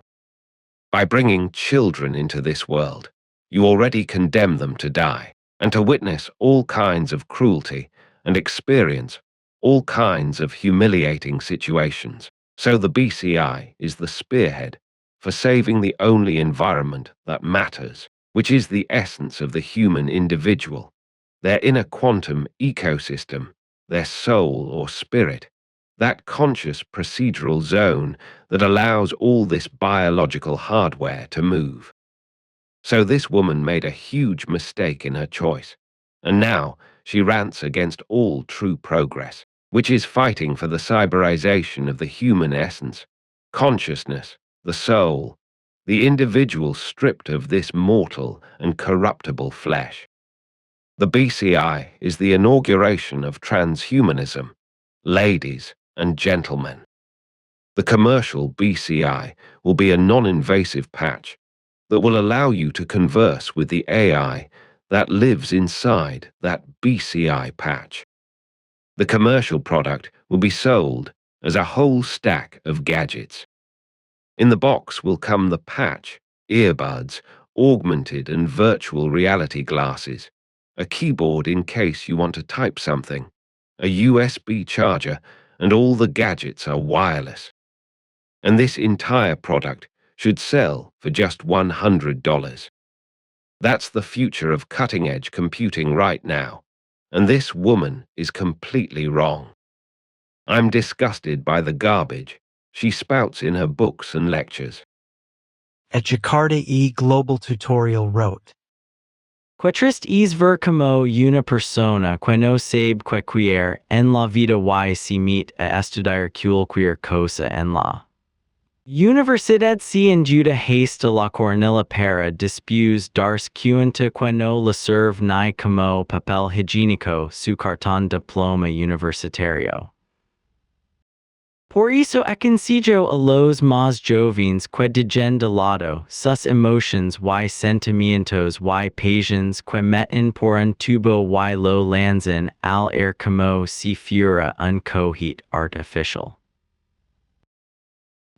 Speaker 7: By bringing children into this world, you already condemn them to die, and to witness all kinds of cruelty and experience all kinds of humiliating situations. So the BCI is the spearhead for saving the only environment that matters, which is the essence of the human individual, their inner quantum ecosystem, their soul or spirit, that conscious procedural zone that allows all this biological hardware to move. So this woman made a huge mistake in her choice, and now she rants against all true progress, which is fighting for the cyberization of the human essence, consciousness, the soul, the individual stripped of this mortal and corruptible flesh. The BCI is the inauguration of transhumanism, ladies and gentlemen. The commercial BCI will be a non-invasive patch that will allow you to converse with the AI that lives inside that BCI patch. The commercial product will be sold as a whole stack of gadgets. In the box will come the patch, earbuds, augmented and virtual reality glasses, a keyboard in case you want to type something, a USB charger, and all the gadgets are wireless. And this entire product should sell for just $100. That's the future of cutting-edge computing right now, and this woman is completely wrong. I'm disgusted by the garbage she spouts in her books and lectures.
Speaker 2: At Jakarta Global Tutorial wrote,
Speaker 16: Quetrist es ver como una persona que no sabe que queer en la vida y se met a estudiar cualquier cosa en la Universidad se ayuda hasta la cornella para después darse cuenta que no le serve ni como papel higiénico su cartón diploma universitario. Por eso aconsejo a los más jóvenes que dejen de lado sus emotions y sentimientos y pasiones que meten por un tubo y lo lanzan al aire como si fuera un cohete artificial.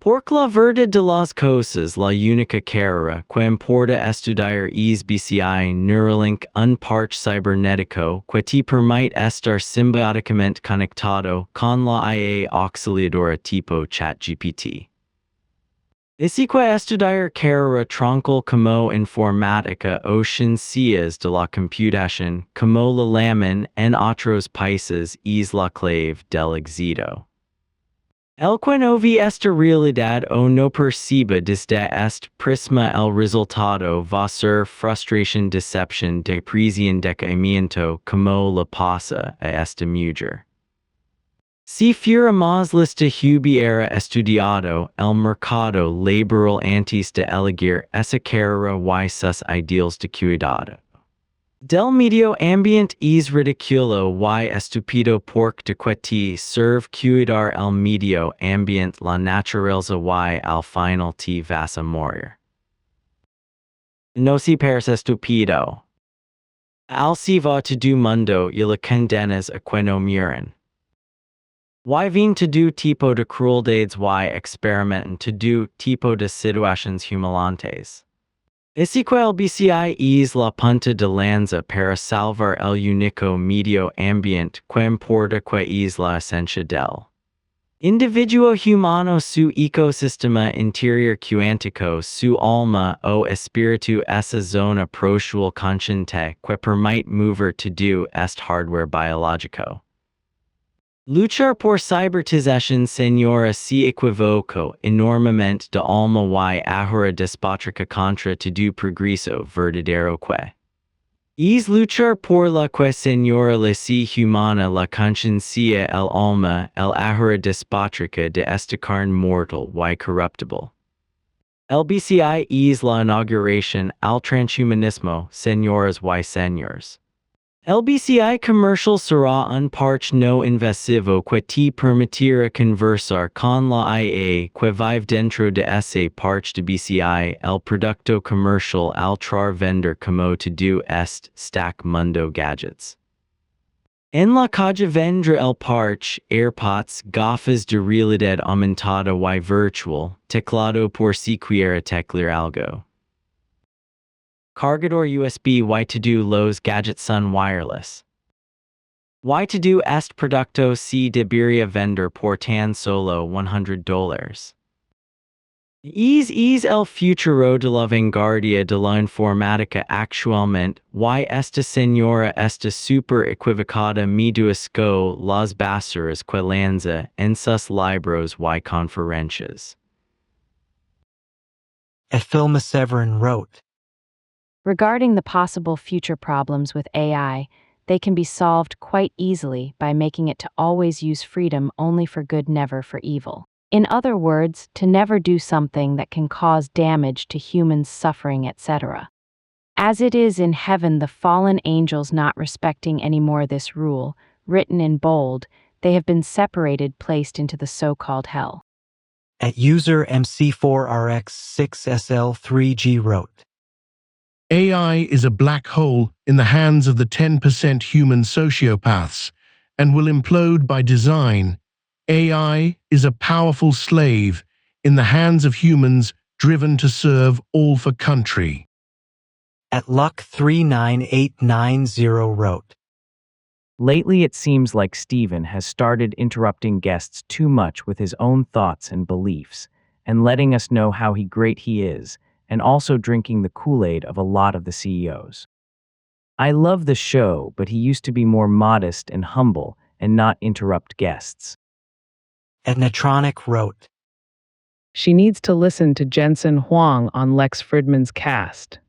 Speaker 16: Porque la verdad de las cosas la única carrera que importa estudiar es BCI Neuralink un parche cibernético que te permite estar simbióticamente conectado con la IA auxiliadora tipo ChatGPT. Así que estudiar carrera troncal como informática o ciencias de la computación como la laman en otros países es la clave del éxito. El que no ve esta realidad o no perciba desde este prisma el resultado va ser frustración, decepción, depresión, decaimiento como le pasa a esta mujer. Si fuera más lista hubiera estudiado el mercado laboral antes de elegir esa carrera y sus ideales de cuidado.
Speaker 4: Del medio ambient es ridiculo y estupido porque ti serve cuidar el medio ambient la naturaleza y al final te vas a morir. No si pares estupido. Al si va to do mundo y la condenas a que no muren. Y vin to do tipo de crueldades y experimenten to do tipo de situaciones humilantes. Isiquel BCI es la punta de lanza para salvar el único medio ambiente que importa que es la esencia del individuo humano, su ecosistema interior cuántico, su alma o espíritu, esa zona prochual consciente que permite mover to do est hardware biológico. Luchar por cybertización señora se equivoco enormemente de alma y ahora despotrica contra todo progreso verdadero que. Es luchar por la que señora la si humana la conciencia el alma el ahora despotrica de esta carne mortal y corruptible. El BCI es la inauguración al transhumanismo, señoras y señores. El BCI commercial será un parche no invasivo que te permitirá conversar con la IA que vive dentro de ese parche de BCI. El producto comercial al trar vender como todo stack mundo gadgets. En la calle vendrá el parche, AirPods, gafas de realidad aumentada y virtual, teclado por si quiera teclear algo. Cargador USB y to do los gadgets son wireless. Y to do est producto si debería vender por tan solo $100. Es el futuro de la vanguardia de la informática actualmente y esta señora está super equivocada me duasco las basuras que lanza en sus libros y conferencias.
Speaker 2: Filma Severin wrote.
Speaker 10: Regarding the possible future problems with AI, they can be solved quite easily by making it to always use freedom only for good, never for evil. In other words, to never do something that can cause damage to humans, suffering, etc. As it is in heaven, the fallen angels not respecting any more this rule, written in bold, they have been separated, placed into the so-called hell.
Speaker 2: At user MC4RX6SL3G wrote.
Speaker 1: AI is a black hole in the hands of the 10% human sociopaths and will implode by design. AI is a powerful slave in the hands of humans driven to serve all for country.
Speaker 2: At Luck39890 wrote.
Speaker 16: Lately, it seems like Stephen has started interrupting guests too much with his own thoughts and beliefs, and letting us know how great he is, and also drinking the Kool-Aid of a lot of the CEOs. I love the show, but he used to be more modest and humble and not interrupt guests.
Speaker 2: Etnatronic wrote.
Speaker 8: She needs to listen to Jensen Huang on Lex Fridman's cast.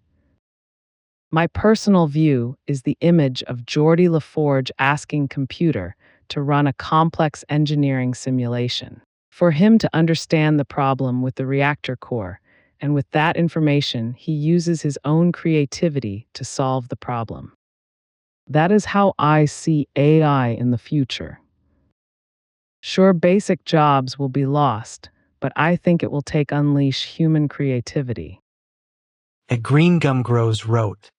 Speaker 8: My personal view is the image of Geordie LaForge asking computer to run a complex engineering simulation. For him to understand the problem with the reactor core, and with that information, he uses his own creativity to solve the problem. That is how I see AI in the future. Sure, basic jobs will be lost, but I think it will take unleash human creativity.
Speaker 2: At Green Gum Grows wrote.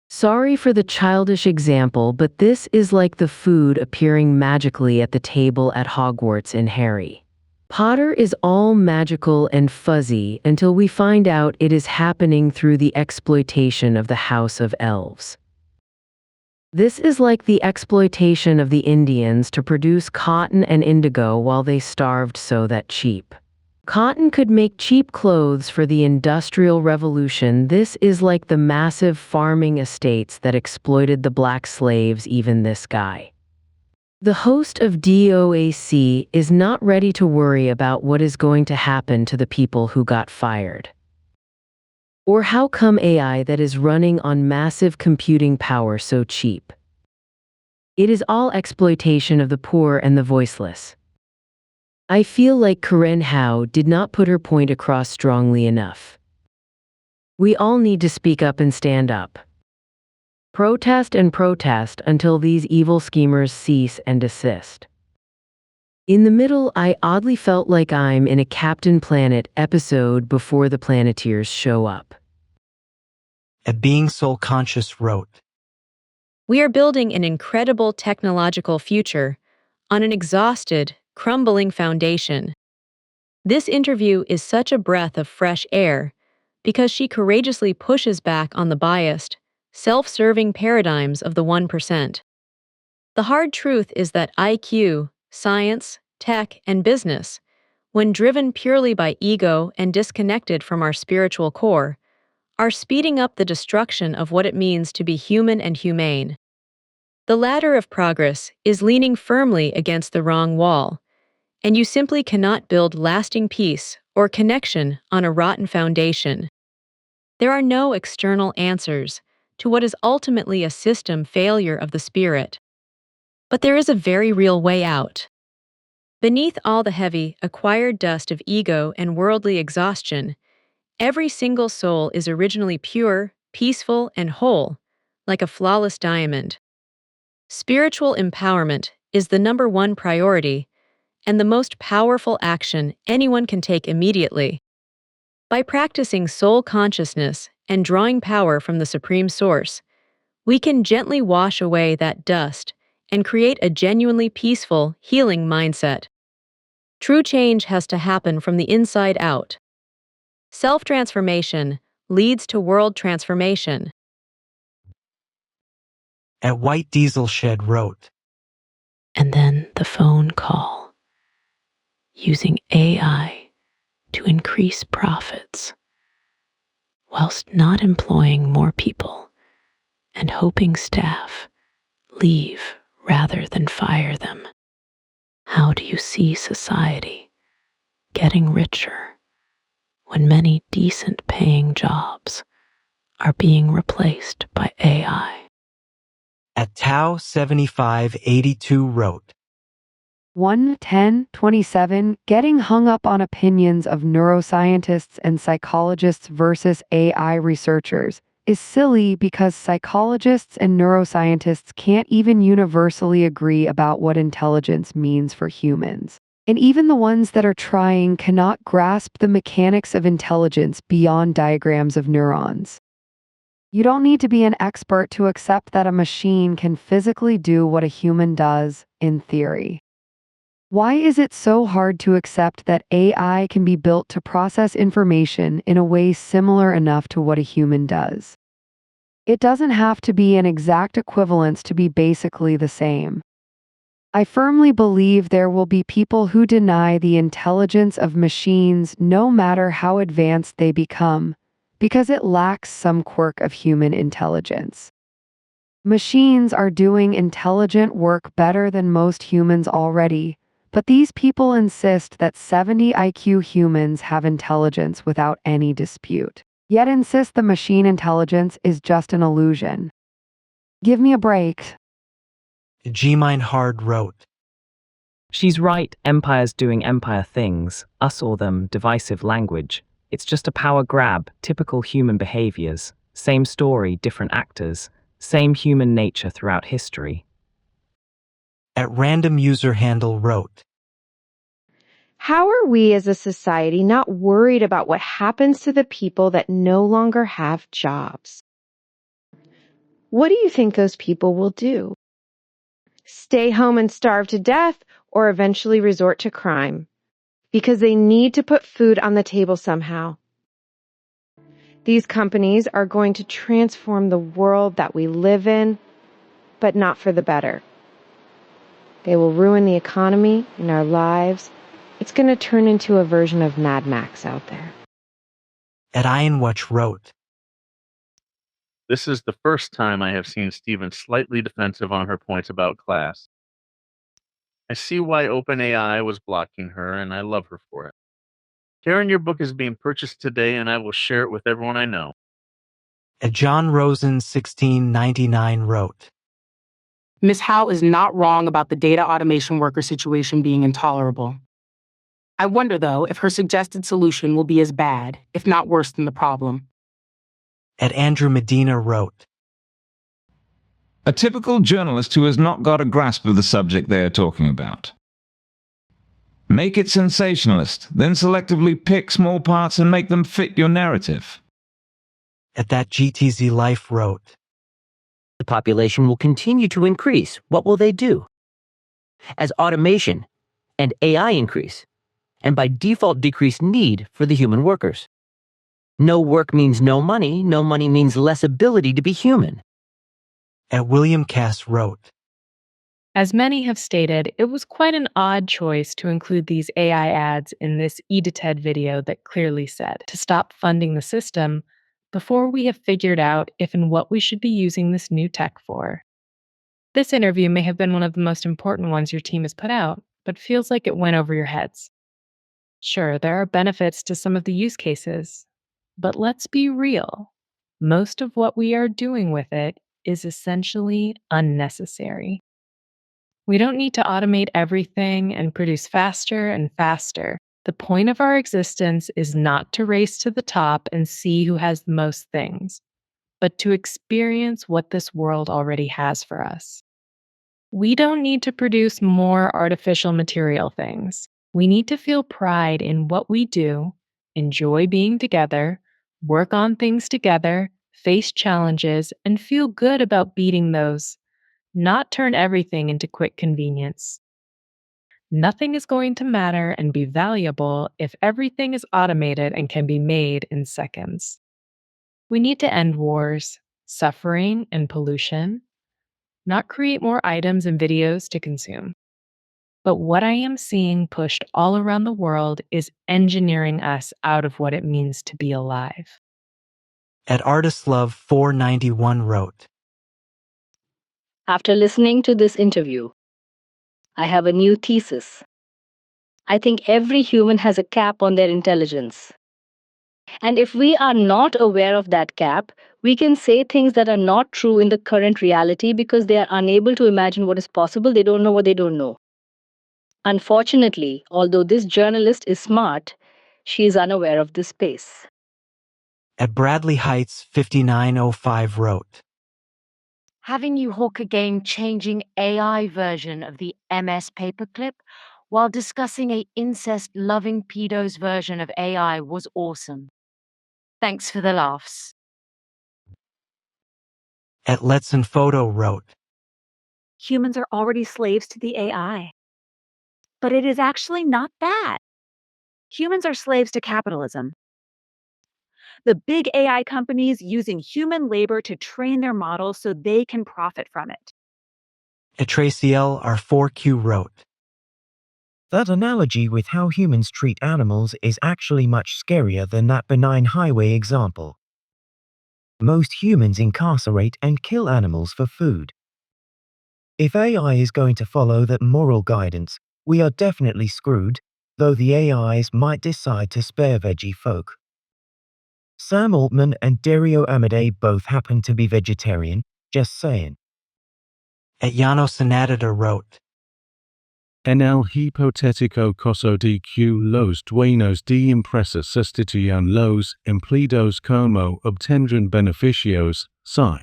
Speaker 3: Sorry for the childish example, but this is like the food appearing magically at the table at Hogwarts in Harry Potter is all magical and fuzzy until we find out it is happening through the exploitation of the House of Elves. This is like the exploitation of the Indians to produce cotton and indigo while they starved so that cheap cotton could make cheap clothes for the Industrial Revolution. This is like the massive farming estates that exploited the black slaves, even this guy. The host of DOAC is not ready to worry about what is going to happen to the people who got fired. Or how come AI that is running on massive computing power so cheap? It is all exploitation of the poor and the voiceless. I feel like Karen Haoâ did not put her point across strongly enough. We all need to speak up and stand up.
Speaker 5: Protest and protest until these evil schemers cease and desist. In the middle, I oddly felt like I'm in a Captain Planet episode before the Planeteers show up.
Speaker 2: A Being Soul Conscious wrote,
Speaker 12: We are building an incredible technological future on an exhausted, crumbling foundation. This interview is such a breath of fresh air because she courageously pushes back on the biased, self-serving paradigms of the 1%. The hard truth is that IQ, science, tech, and business, when driven purely by ego and disconnected from our spiritual core, are speeding up the destruction of what it means to be human and humane. The ladder of progress is leaning firmly against the wrong wall, and you simply cannot build lasting peace or connection on a rotten foundation. There are no external answers to what is ultimately a system failure of the spirit. But there is a very real way out. Beneath all the heavy, acquired dust of ego and worldly exhaustion, every single soul is originally pure, peaceful, and whole, like a flawless diamond. Spiritual empowerment is the #1 priority and the most powerful action anyone can take immediately. By practicing soul consciousness and drawing power from the Supreme Source, we can gently wash away that dust and create a genuinely peaceful, healing mindset. True change has to happen from the inside out. Self-transformation leads to world transformation.
Speaker 2: At White Diesel Shed wrote,
Speaker 22: And then the phone call, using AI to increase profits, whilst not employing more people and hoping staff leave rather than fire them. How do you see society getting richer when many decent paying jobs are being replaced by AI?
Speaker 2: At Tau 7582 wrote,
Speaker 15: 1:10:27 Getting hung up on opinions of neuroscientists and psychologists versus AI researchers is silly because psychologists and neuroscientists can't even universally agree about what intelligence means for humans. And even the ones that are trying cannot grasp the mechanics of intelligence beyond diagrams of neurons. You don't need to be an expert to accept that a machine can physically do what a human does, in theory. Why is it so hard to accept that AI can be built to process information in a way similar enough to what a human does? It doesn't have to be an exact equivalence to be basically the same. I firmly believe there will be people who deny the intelligence of machines no matter how advanced they become, because it lacks some quirk of human intelligence. Machines are doing intelligent work better than most humans already, but these people insist that 70 IQ humans have intelligence without any dispute, yet insist the machine intelligence is just an illusion. Give me a break.
Speaker 2: G-Mind Hard wrote,
Speaker 16: She's right, empire's doing empire things, us or them, divisive language. It's just a power grab, typical human behaviors, same story, different actors, same human nature throughout history.
Speaker 2: At Random User Handle wrote,
Speaker 17: How are we as a society not worried about what happens to the people that no longer have jobs? What do you think those people will do? Stay home and starve to death or eventually resort to crime? Because they need to put food on the table somehow. These companies are going to transform the world that we live in, but not for the better. They will ruin the economy and our lives. It's going to turn into a version of Mad Max out there.
Speaker 2: At Ironwatch wrote,
Speaker 18: This is the first time I have seen Stephen slightly defensive on her points about class. I see why OpenAI was blocking her, and I love her for it. Karen, your book is being purchased today, and I will share it with everyone I know.
Speaker 2: At John Rosen 1699 wrote,
Speaker 19: Ms. Howe is not wrong about the data automation worker situation being intolerable. I wonder, though, if her suggested solution will be as bad, if not worse than the problem.
Speaker 2: At Andrew Medina wrote,
Speaker 6: A typical journalist who has not got a grasp of the subject they are talking about. Make it sensationalist, then selectively pick small parts and make them fit your narrative.
Speaker 2: At that GTZ Life wrote,
Speaker 9: The population will continue to increase. What will they do? As automation and AI increase, and by default decrease need for the human workers. No work means no money means less ability to be human.
Speaker 2: At William Cass wrote,
Speaker 10: As many have stated, it was quite an odd choice to include these AI ads in this Edited video that clearly said to stop funding the system before we have figured out if and what we should be using this new tech for. This interview may have been one of the most important ones your team has put out, but feels like it went over your heads. Sure, there are benefits to some of the use cases, but let's be real. Most of what we are doing with it is essentially unnecessary. We don't need to automate everything and produce faster and faster. The point of our existence is not to race to the top and see who has the most things, but to experience what this world already has for us. We don't need to produce more artificial material things. We need to feel pride in what we do, enjoy being together, work on things together, face challenges, and feel good about beating those, not turn everything into quick convenience. Nothing is going to matter and be valuable if everything is automated and can be made in seconds. We need to end wars, suffering, and pollution, not create more items and videos to consume. But what I am seeing pushed all around the world is engineering us out of what it means to be alive.
Speaker 2: At ArtistLove491 wrote,
Speaker 20: After listening to this interview, I have a new thesis. I think every human has a cap on their intelligence. And if we are not aware of that cap, we can say things that are not true in the current reality because they are unable to imagine what is possible. They don't know what they don't know. Unfortunately, although this journalist is smart, she is unaware of this space.
Speaker 2: At Bradley Heights 5905 wrote,
Speaker 21: Having you hawk a game-changing AI version of the MS paperclip while discussing a incest-loving pedos version of AI was awesome. Thanks for the laughs.
Speaker 2: At Let's and Photo wrote,
Speaker 6: Humans are already slaves to the AI. But it is actually not that. Humans are slaves to capitalism. The big AI companies using human labor to train their models so they can profit from it.
Speaker 2: At Tracy L. R4Q wrote,
Speaker 23: That analogy with how humans treat animals is actually much scarier than that benign highway example. Most humans incarcerate and kill animals for food. If AI is going to follow that moral guidance, we are definitely screwed, though the AIs might decide to spare veggie folk. Sam Altman and Dario Amodei both happen to be vegetarian, just saying.
Speaker 2: At Yano Sanadida wrote,
Speaker 24: En el hipotético caso de que los dueños de empresas sustituyan los empleados como obtendrán beneficios, si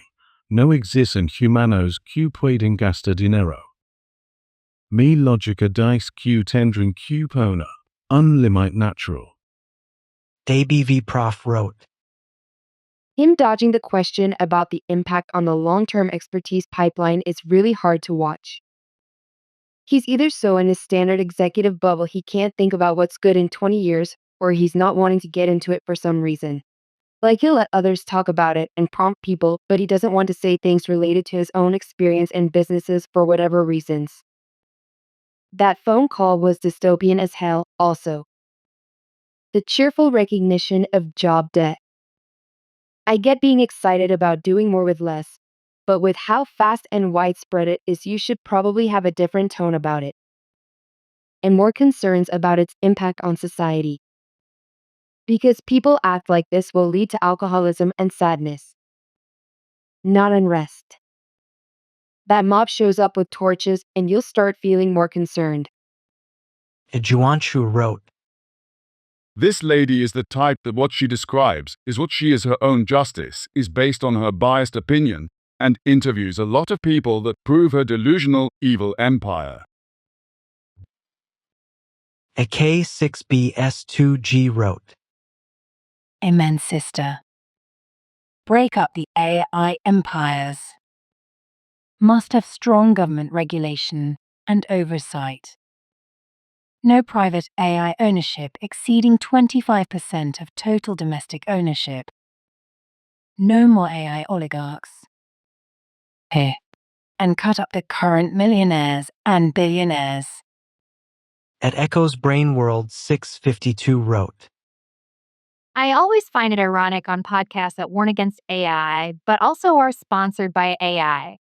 Speaker 24: no existen humanos que pueden gastar dinero. Mi lógica dice que tendrán que poner un límite natural.
Speaker 2: ABV Prof wrote,
Speaker 15: Him dodging the question about the impact on the long-term expertise pipeline is really hard to watch. He's either so in his standard executive bubble he can't think about what's good in 20 years, or he's not wanting to get into it for some reason. Like he'll let others talk about it and prompt people, but he doesn't want to say things related to his own experience and businesses for whatever reasons. That phone call was dystopian as hell, also. The cheerful recognition of job debt. I get being excited about doing more with less, but with how fast and widespread it is, you should probably have a different tone about it. And more concerns about its impact on society. Because people act like this will lead to alcoholism and sadness. Not unrest. That mob shows up with torches and you'll start feeling more concerned.
Speaker 2: At Juanshu wrote,
Speaker 25: This lady is the type that what she describes is what she is her own justice, is based on her biased opinion, and interviews a lot of people that prove her delusional, evil empire.
Speaker 2: A K6BS2G wrote,
Speaker 4: Amen, sister. Break up the AI empires. Must have strong government regulation and oversight. No private AI ownership exceeding 25% of total domestic ownership. No more AI oligarchs. Here. And cut up the current millionaires and billionaires.
Speaker 2: At Echo's Brain World 652 wrote,
Speaker 7: I always find it ironic on podcasts that warn against AI, but also are sponsored by AI.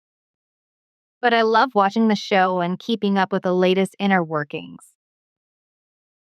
Speaker 7: But I love watching the show and keeping up with the latest inner workings.